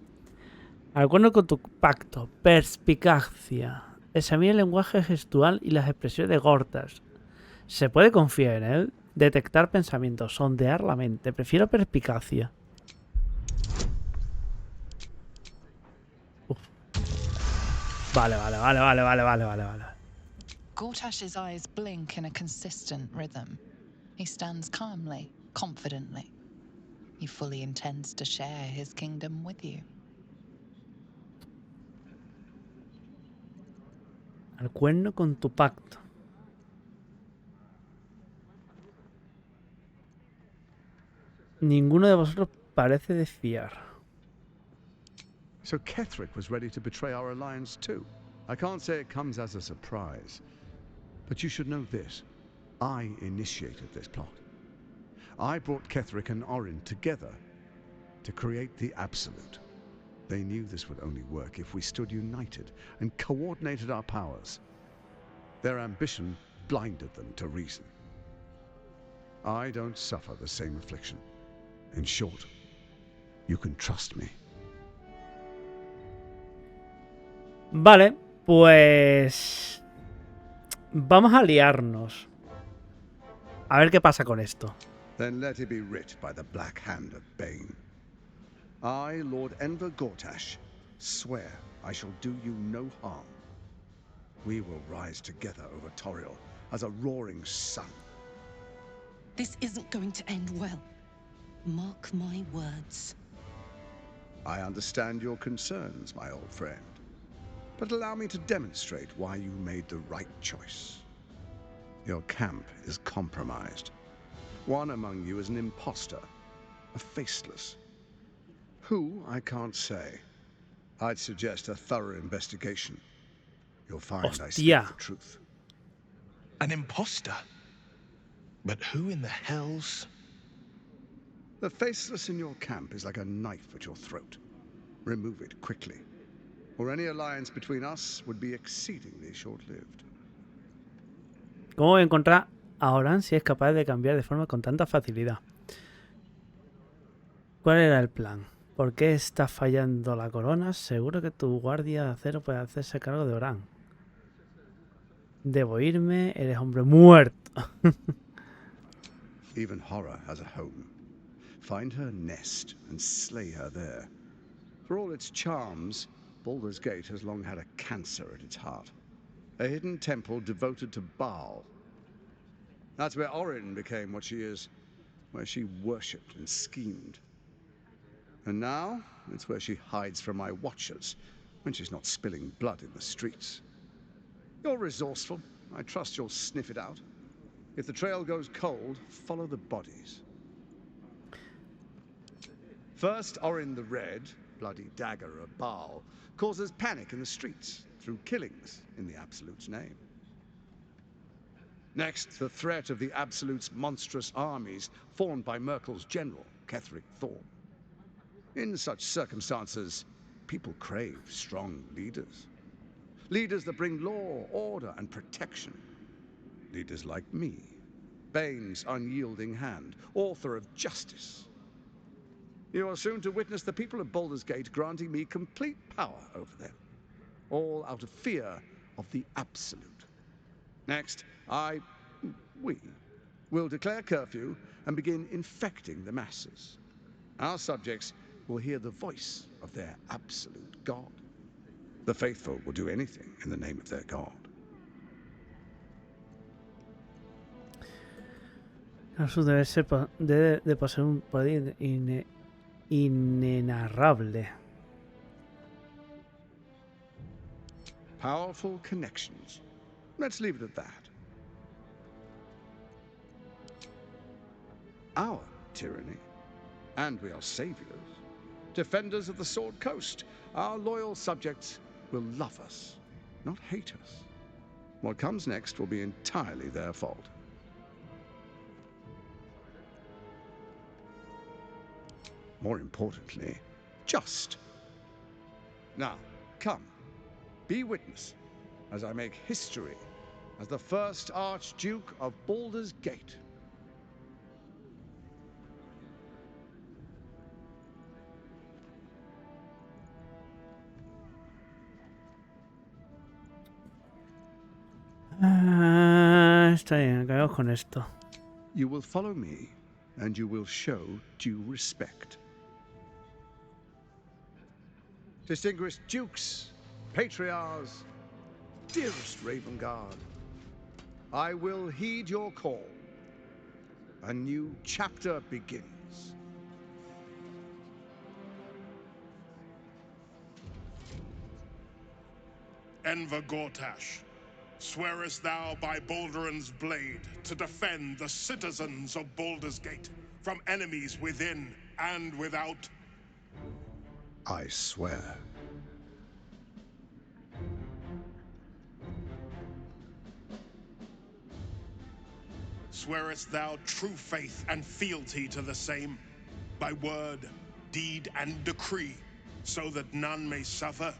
Speaker 1: Acuerdo con tu pacto. Perspicacia. Examina el lenguaje gestual y las expresiones de Gortash. ¿Se puede confiar en él? Detectar pensamientos, sondear la mente. Prefiero perspicacia. Vale.
Speaker 15: Gortash's eyes blink in a consistent rhythm. He stands calmly, confidently. He fully intends to share his kingdom with you.
Speaker 1: Al cuerno con tu pacto. Ninguno de vosotros parece de fiar.
Speaker 10: So Ketherick was ready to betray our alliance too. I can't say it comes as a surprise. But you should know this. I initiated this plot. I brought Ketherick and Orin together to create the Absolute. They knew this would only work if we stood united and coordinated our powers. Their ambition blinded them to reason. I don't suffer the same affliction. In short, you can trust me.
Speaker 1: Vale, pues vamos a liarnos. A ver qué pasa con esto.
Speaker 10: Then let it be writ by the black hand of Bane. I, Lord Enver Gortash, swear I shall do you no harm. We will rise together over Toriel as a roaring sun.
Speaker 4: This isn't going to end well. Mark my words.
Speaker 10: I understand your concerns, my old friend. But allow me to demonstrate why you made the right choice. Your camp is compromised. One among you is an imposter, a faceless. Who, I can't say. I'd suggest a thorough investigation. You'll find I speak the truth.
Speaker 13: An imposter? But who in the hell's...
Speaker 10: The faceless in your camp is like a knife at your throat. Remove it quickly, or any alliance between us would be exceedingly short-lived.
Speaker 1: ¿Cómo voy a encontrar a Oran si es capaz de cambiar de forma con tanta facilidad? ¿Cuál era el plan? ¿Por qué está fallando la corona? Seguro que tu guardia de acero puede hacerse cargo de Oran. Debo irme, eres hombre muerto.
Speaker 10: Even horror has a home. Find her nest and slay her there. For all its charms, Baldur's Gate has long had a cancer at its heart. A hidden temple devoted to Baal. That's where Orin became what she is, where she worshipped and schemed. And now, it's where she hides from my watchers, when she's not spilling blood in the streets. You're resourceful. I trust you'll sniff it out. If the trail goes cold, follow the bodies. First, Orin the Red, bloody dagger of Baal, causes panic in the streets through killings in the Absolute's name. Next, the threat of the Absolute's monstrous armies formed by Merkel's general, Ketherick Thorn. In such circumstances, people crave strong leaders. Leaders that bring law, order, and protection. Leaders like me, Bane's unyielding hand, author of justice. You are soon to witness the people of Baldur's Gate granting me complete power over them, all out of fear of the Absolute. Next, we will declare curfew and begin infecting the masses. Our subjects will hear the voice of their absolute God. The faithful will do anything in the name of their God.
Speaker 1: Eso debe ser de poseer un poder inenarrable.
Speaker 10: Powerful connections. Let's leave it at that. Our tyranny. And we are saviors. Defenders of the Sword Coast. Our loyal subjects will love us, not hate us. What comes next will be entirely their fault. More importantly, just. Now, come, be witness as I make history as the first Archduke of Baldur's Gate.
Speaker 1: Está bien, acabamos con esto.
Speaker 10: You will follow me, and you will show due respect. Distinguished dukes Patriarchs, dearest Ravengard, I will heed your call. A new chapter begins.
Speaker 19: Enver Gortash, swearest thou by Balduran's blade to defend the citizens of Baldur's Gate from enemies within and without?
Speaker 10: I swear.
Speaker 19: Swearest thou true faith and fealty to the same, by word, deed, and decree, so that none may suffer?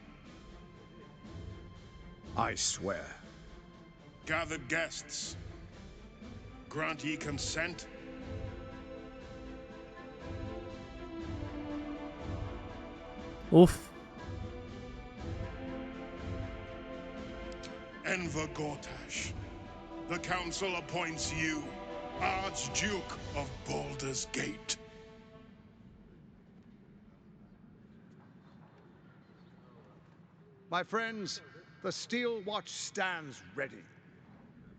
Speaker 10: I swear.
Speaker 19: Gathered guests, grant ye consent?
Speaker 1: Oof.
Speaker 19: Enver Gortash, the council appoints you Archduke of Baldur's Gate.
Speaker 10: My friends, the Steel Watch stands ready.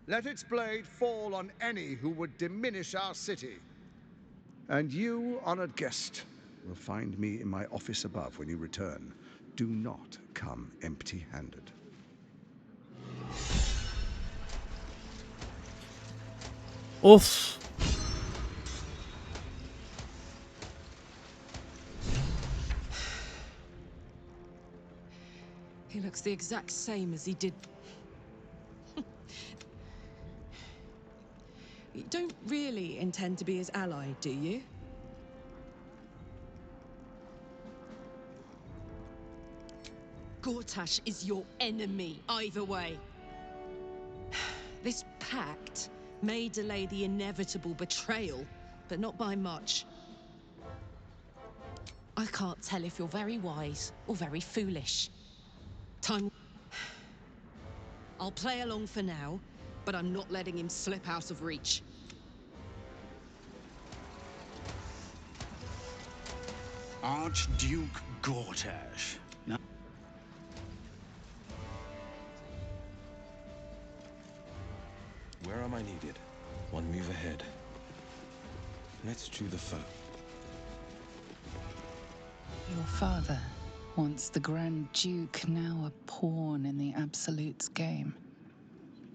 Speaker 10: Let its blade fall on any who would diminish our city. And you, honored guest, will find me in my office above when you return. Do not come empty-handed.
Speaker 1: Oof.
Speaker 4: He looks the exact same as he did. You don't really intend to be his ally, do you? Gortash is your enemy, either way. This pact may delay the inevitable betrayal, but not by much. I can't tell if you're very wise or very foolish. Time. I'll play along for now, but I'm not letting him slip out of reach.
Speaker 9: Archduke Gortash. Now
Speaker 20: where am I needed? One move ahead. Let's chew the fur.
Speaker 15: Your father, once the Grand Duke, now a pawn in the Absolute's game.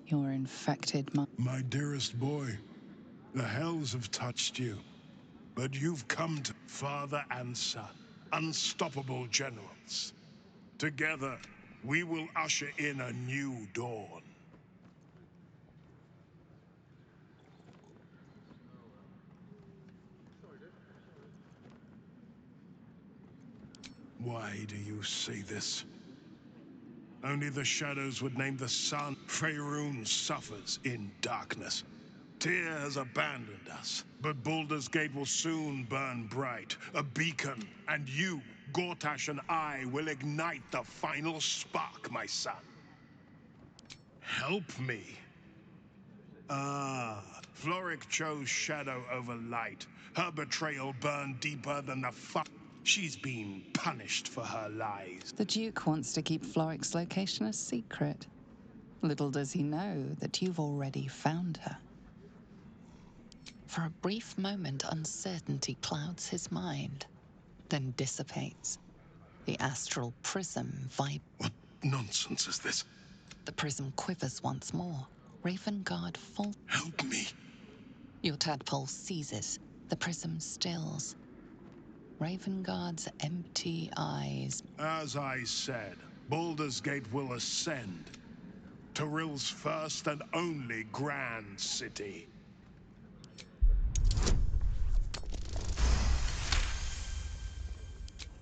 Speaker 15: Your infected
Speaker 19: My dearest boy, the hells have touched you. But you've come to father and son, unstoppable generals. Together, we will usher in a new dawn. Why do you say this? Only the shadows would name the sun. Faerun suffers in darkness. Tyr has abandoned us, but Baldur's Gate will soon burn bright, a beacon, and you, Gortash, and I will ignite the final spark, my son. Help me. Floric chose shadow over light. Her betrayal burned deeper than the She's been punished for her lies.
Speaker 15: The Duke wants to keep Floric's location a secret. Little does he know that you've already found her. For a brief moment, uncertainty clouds his mind, then dissipates. The astral prism
Speaker 19: What nonsense is this?
Speaker 15: The prism quivers once more. Ravengard falters.
Speaker 19: Help me.
Speaker 15: Your tadpole seizes. The prism stills. Ravengard's empty eyes.
Speaker 19: As I said, Baldur's Gate will ascend. Tyrill's first and only grand city.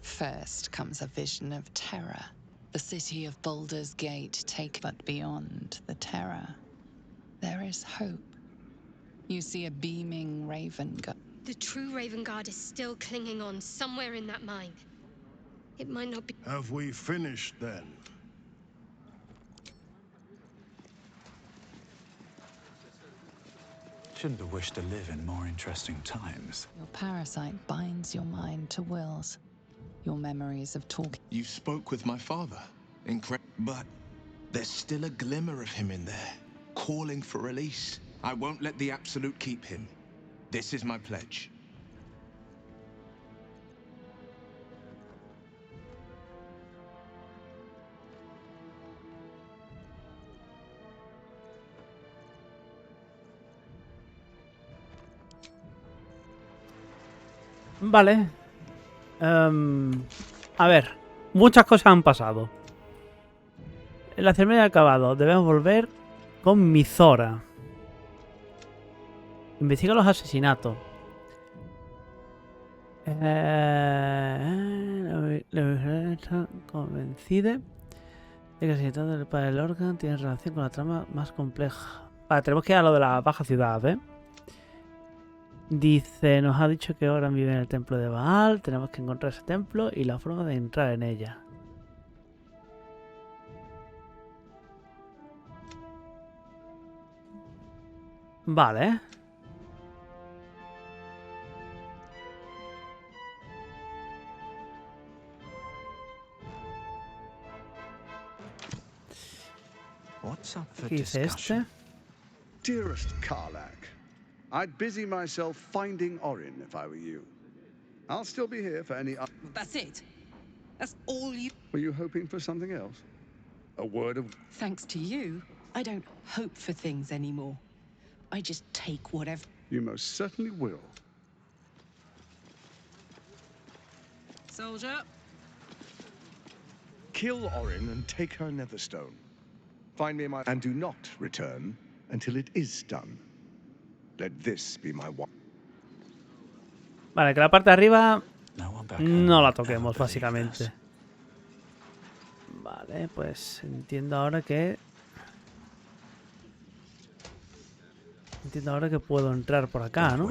Speaker 15: First comes a vision of terror. The city of Baldur's Gate but beyond the terror, there is hope. You see a beaming Ravengard.
Speaker 17: The true Ravengard is still clinging on somewhere in that mine. It might not be.
Speaker 19: Have we finished then?
Speaker 3: Shouldn't have wished to live in more interesting times.
Speaker 15: Your parasite binds your mind to Will's. Your memories of talking.
Speaker 13: You spoke with my father. But there's still a glimmer of him in there, calling for release. I won't let the Absolute keep him. This is my pledge.
Speaker 1: Vale. A ver, muchas cosas han pasado. En la ceremonia de acabado, debemos volver con Mizora. Investiga los asesinatos. La está convencida de que el asesinato del padre Lorcan tiene relación con la trama más compleja. Vale, tenemos que ir a lo de la baja ciudad, ¿eh? Dice, nos ha dicho que ahora vive en el templo de Baal. Tenemos que encontrar ese templo y la forma de entrar en ella. Vale. ¿Qué dice este?
Speaker 10: Dearest Karlak, I'd busy myself finding Orin if I were you. I'll still be here for any...
Speaker 4: That's it? That's all you...
Speaker 10: Were you hoping for something else? A word of...
Speaker 4: Thanks to you, I don't hope for things anymore. I just take whatever...
Speaker 10: You most certainly will.
Speaker 4: Soldier.
Speaker 12: Kill Orin and take her Netherstone. Find me my... And do not return until it is done. Let this be my one.
Speaker 1: Vale, que la parte de arriba no la toquemos, básicamente. Vale, pues entiendo ahora que... Entiendo ahora que puedo entrar por acá, ¿no?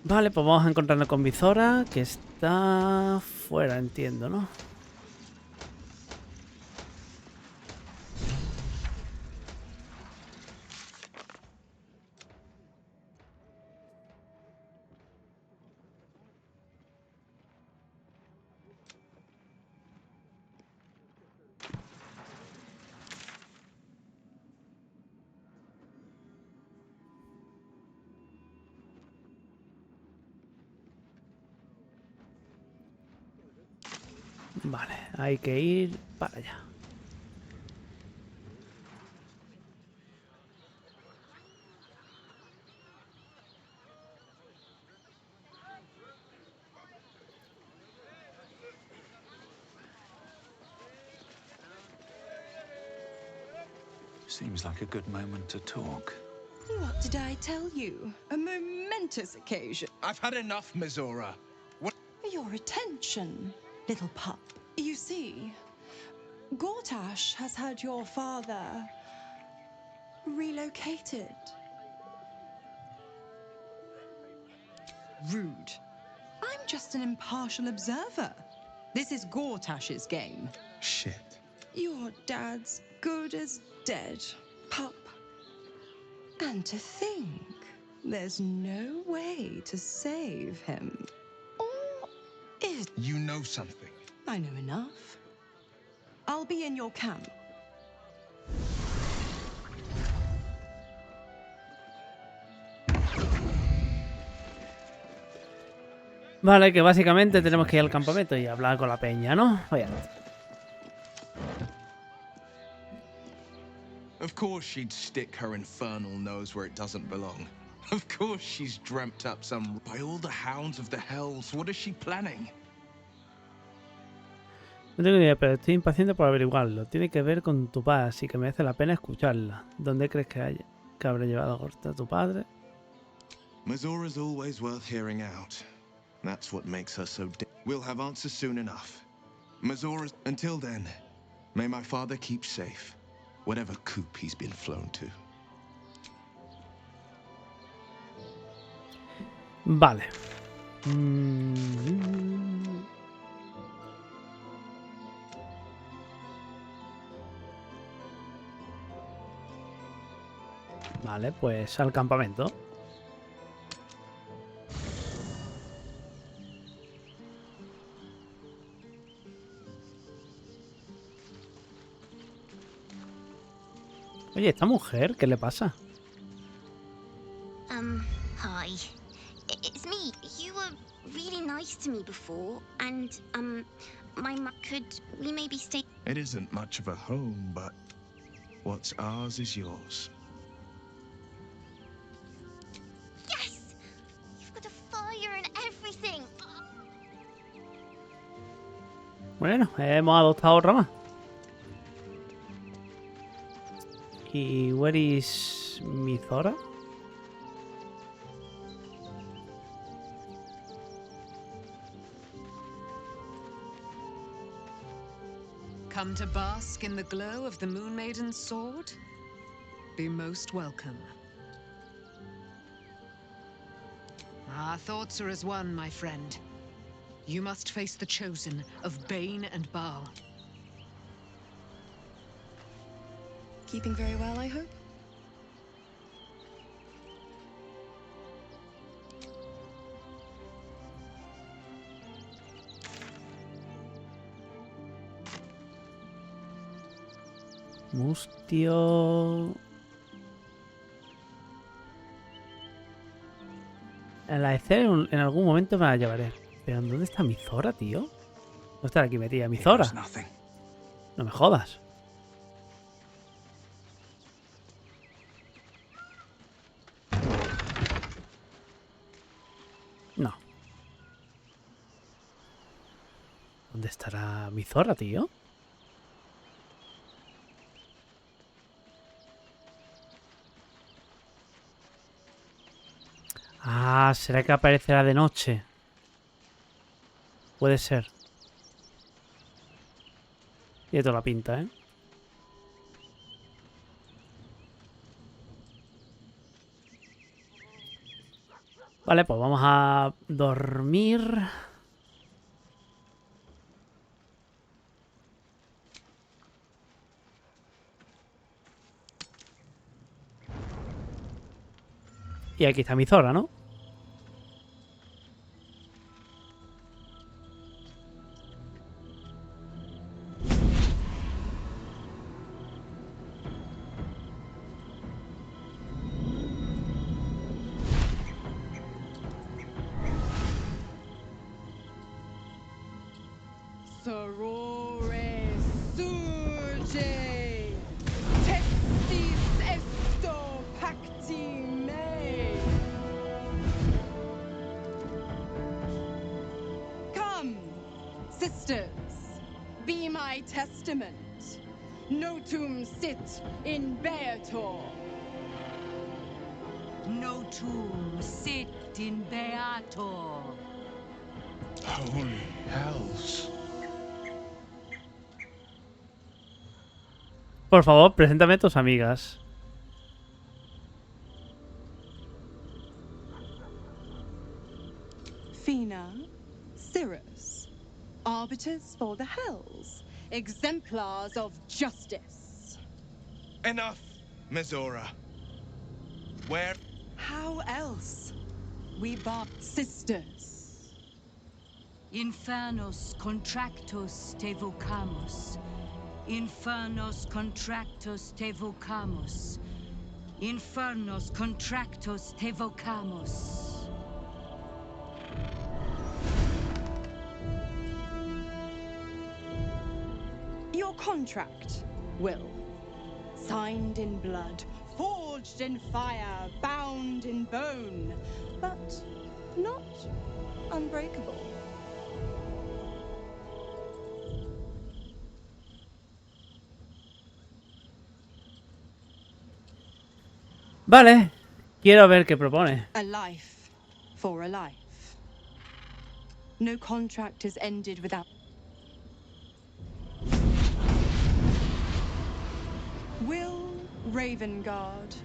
Speaker 1: Vale, pues vamos a encontrarnos con Mizora, que está fuera, entiendo, ¿no? Vale, hay que ir para allá.
Speaker 3: Seems like a good moment to talk.
Speaker 2: What did I tell you? A momentous occasion.
Speaker 13: I've had enough, Mizora. What?
Speaker 2: Your attention, little pup. You see, Gortash has had your father relocated. Rude. I'm just an impartial observer. This is Gortash's game.
Speaker 12: Shit.
Speaker 2: Your dad's good as dead, pup. And to think, there's no way to save him. Or is...
Speaker 13: You know something.
Speaker 2: I know enough. I'll be in your camp.
Speaker 1: Vale, que básicamente tenemos que ir al campamento y hablar con la peña, ¿no? Vaya.
Speaker 13: Of course she'd stick her infernal nose where it doesn't belong. Of course she's dreamt up some... By all the hounds of the hells, what is she planning?
Speaker 1: No tengo ni idea, pero estoy impaciente por averiguarlo. Tiene que ver con tu padre, así que merece la pena escucharla. ¿Dónde crees que habrá llevado a Gortash tu padre?
Speaker 13: Mizora's always worth hearing out. That's what makes her so... We'll have answers soon enough. Mizora's... Until then, may my father keep safe. Whatever coop he's been flown to.
Speaker 1: Vale. Vale, pues al campamento. Oye, ¿esta mujer qué le pasa?
Speaker 21: Hi. It's me. You were really nice to me before, and, my mum, could we maybe stay?
Speaker 13: It isn't much of a home, but what's ours is yours.
Speaker 21: Yes! You've got a fire and everything!
Speaker 1: Bueno, hemos adoptado otra más. ¿Y where is Mizora?
Speaker 4: Come to bask in the glow of the Moon Maiden's sword? Be most welcome. Our thoughts are as one, my friend. You must face the chosen of Bane and Baal.
Speaker 2: Keeping very well, I hope?
Speaker 1: Mustio. En la escena en algún momento me la llevaré. Pero ¿dónde está Mizora, tío? No está aquí metida. Mizora. No me jodas. No. ¿Dónde estará Mizora, tío? Ah, ¿será que aparecerá de noche? Puede ser. Tiene toda la pinta, ¿eh? Vale, pues vamos a dormir. Y aquí está Mizora, ¿no?
Speaker 4: Sorore surge, testis esto pacti me. Come, sisters, be my testament. Notum sit in beator.
Speaker 14: Notum sit in beator.
Speaker 20: Holy hells.
Speaker 1: Por favor, preséntame a tus amigas.
Speaker 2: Fina, Cirrus, arbiters for the hells, exemplars of justice.
Speaker 13: Enough, Mizora. Where?
Speaker 2: How else? We bar sisters.
Speaker 14: Infernos contractus te vocamus. Infernos contractus te vocamus. Infernos contractus te vocamus.
Speaker 2: Your contract, Will. Signed in blood, forged in fire, bound in bone, but not unbreakable.
Speaker 1: Vale, quiero ver qué propone.
Speaker 2: A life for a life. No contract is ended without... Will Ravengard,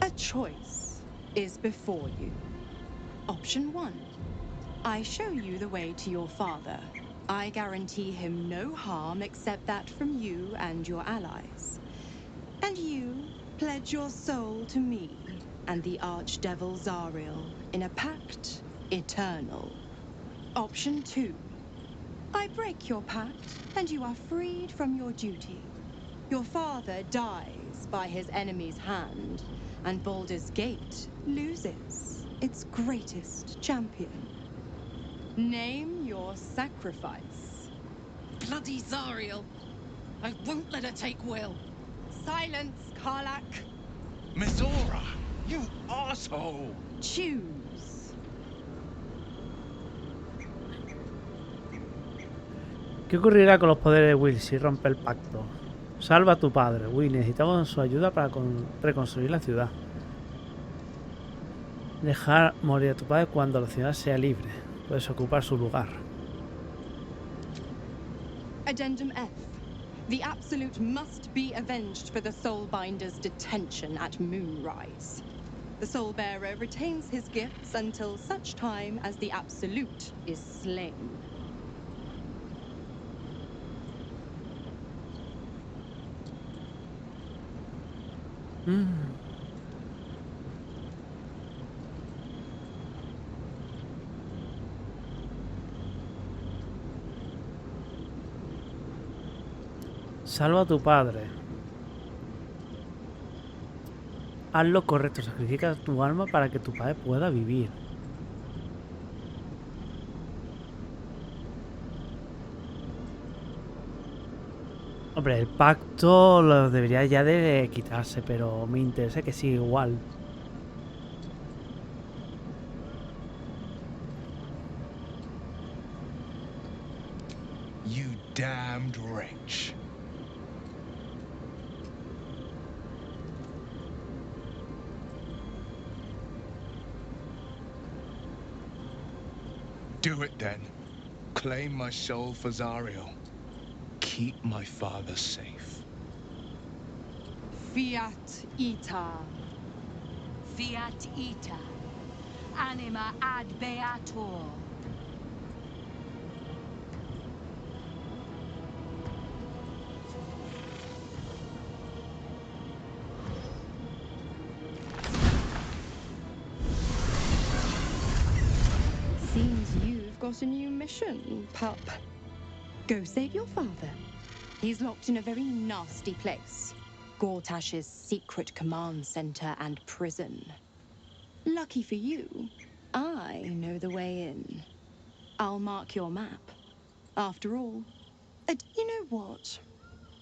Speaker 2: a choice is before you. Option 1. I show you the way to your father. I guarantee him no harm except that from you and your allies. And you Pledge your soul to me and the Archdevil Zariel in a pact eternal. Option 2. I break your pact and you are freed from your duty. Your father dies by his enemy's hand, and Baldur's Gate loses its greatest champion. Name your sacrifice.
Speaker 4: Bloody Zariel! I won't let her take Will.
Speaker 2: Silence, Karlak.
Speaker 9: Mizora, you asshole!
Speaker 2: Choose.
Speaker 1: ¿Qué ocurrirá con los poderes de Will si rompe el pacto? Salva a tu padre, Will. Necesitamos su ayuda para reconstruir la ciudad. Dejar morir a tu padre cuando la ciudad sea libre. Puedes ocupar su lugar.
Speaker 2: Addendum F. The Absolute must be avenged for the Soulbinder's detention at Moonrise. The Soulbearer retains his gifts until such time as the Absolute is slain.
Speaker 1: Salva a tu padre. Haz lo correcto, sacrifica tu alma para que tu padre pueda vivir. Hombre, el pacto lo debería ya de quitarse, pero me interesa que siga igual.
Speaker 9: You damned wretch. Do it then. Claim my soul for Zariel. Keep my father safe.
Speaker 2: Fiat Ita.
Speaker 14: Fiat Ita. Anima ad beator.
Speaker 2: Seems you've got a new mission, pup. Go save your father. He's locked in a very nasty place. Gortash's secret command center and prison. Lucky for you, I know the way in. I'll mark your map. After all, you know what?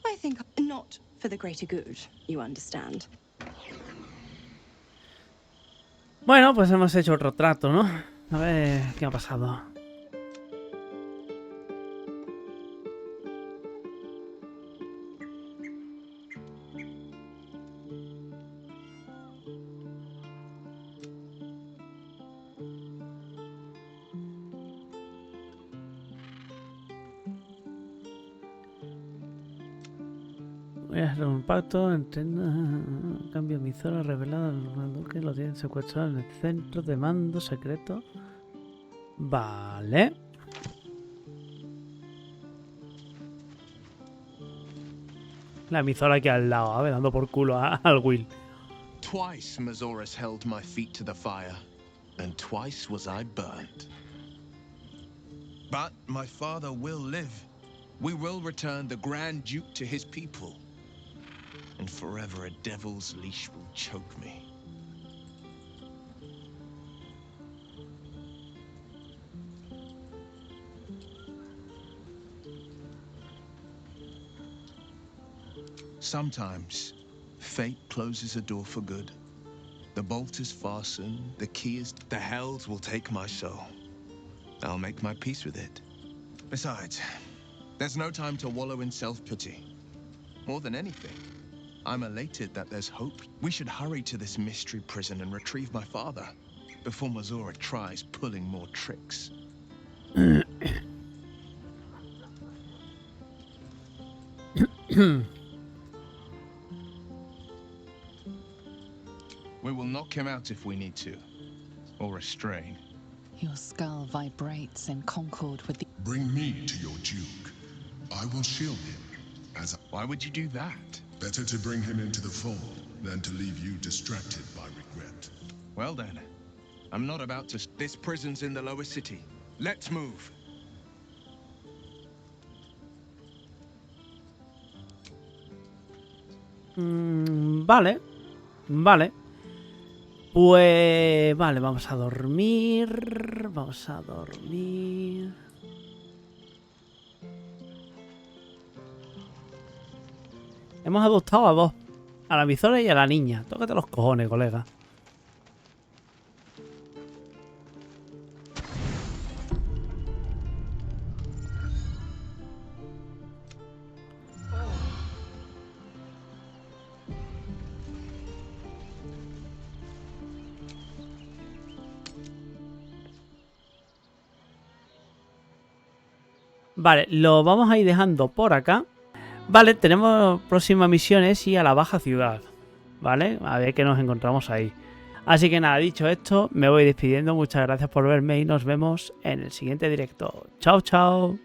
Speaker 2: I think not for the greater good, you understand.
Speaker 1: Bueno, pues hemos hecho otro trato, ¿no? A ver qué ha pasado. Voy a hacer un pacto entre... Cambio Mizora revelado al duque, lo tienen secuestrado en el centro de mando secreto. Vale. La Mizora aquí al lado, a ver, dando por culo al Will.
Speaker 13: Twice Mizora's held my feet to the fire, and twice was I burnt. But my father will live. We will return the Grand Duke to his people. And forever a devil's leash will choke me. Sometimes, fate closes a door for good. The bolt is fastened, the key is... The hells will take my soul. I'll make my peace with it. Besides, there's no time to wallow in self-pity. More than anything, I'm elated that there's hope. We should hurry to this mystery prison and retrieve my father before Mizora tries pulling more tricks. We will knock him out if we need to, or restrain.
Speaker 15: Your skull vibrates in concord with the...
Speaker 19: Bring me to your Duke. I will shield him, as...
Speaker 13: Why would you do that?
Speaker 19: Better to bring him into the fold. than to leave you distracted by regret.
Speaker 13: Well then, I'm not about to... This prison's in the lower city. Let's move.
Speaker 1: Vale. Vale. Pues... Vale, vamos a dormir. Vamos a dormir. Hemos adoptado a dos. A la Mizora y a la niña. Tócate los cojones, colega. Vale, lo vamos a ir dejando por acá. Vale, tenemos próximas misiones y a la baja ciudad. Vale, a ver qué nos encontramos ahí. Así que nada, dicho esto, me voy despidiendo. Muchas gracias por verme y nos vemos en el siguiente directo. Chao, chao.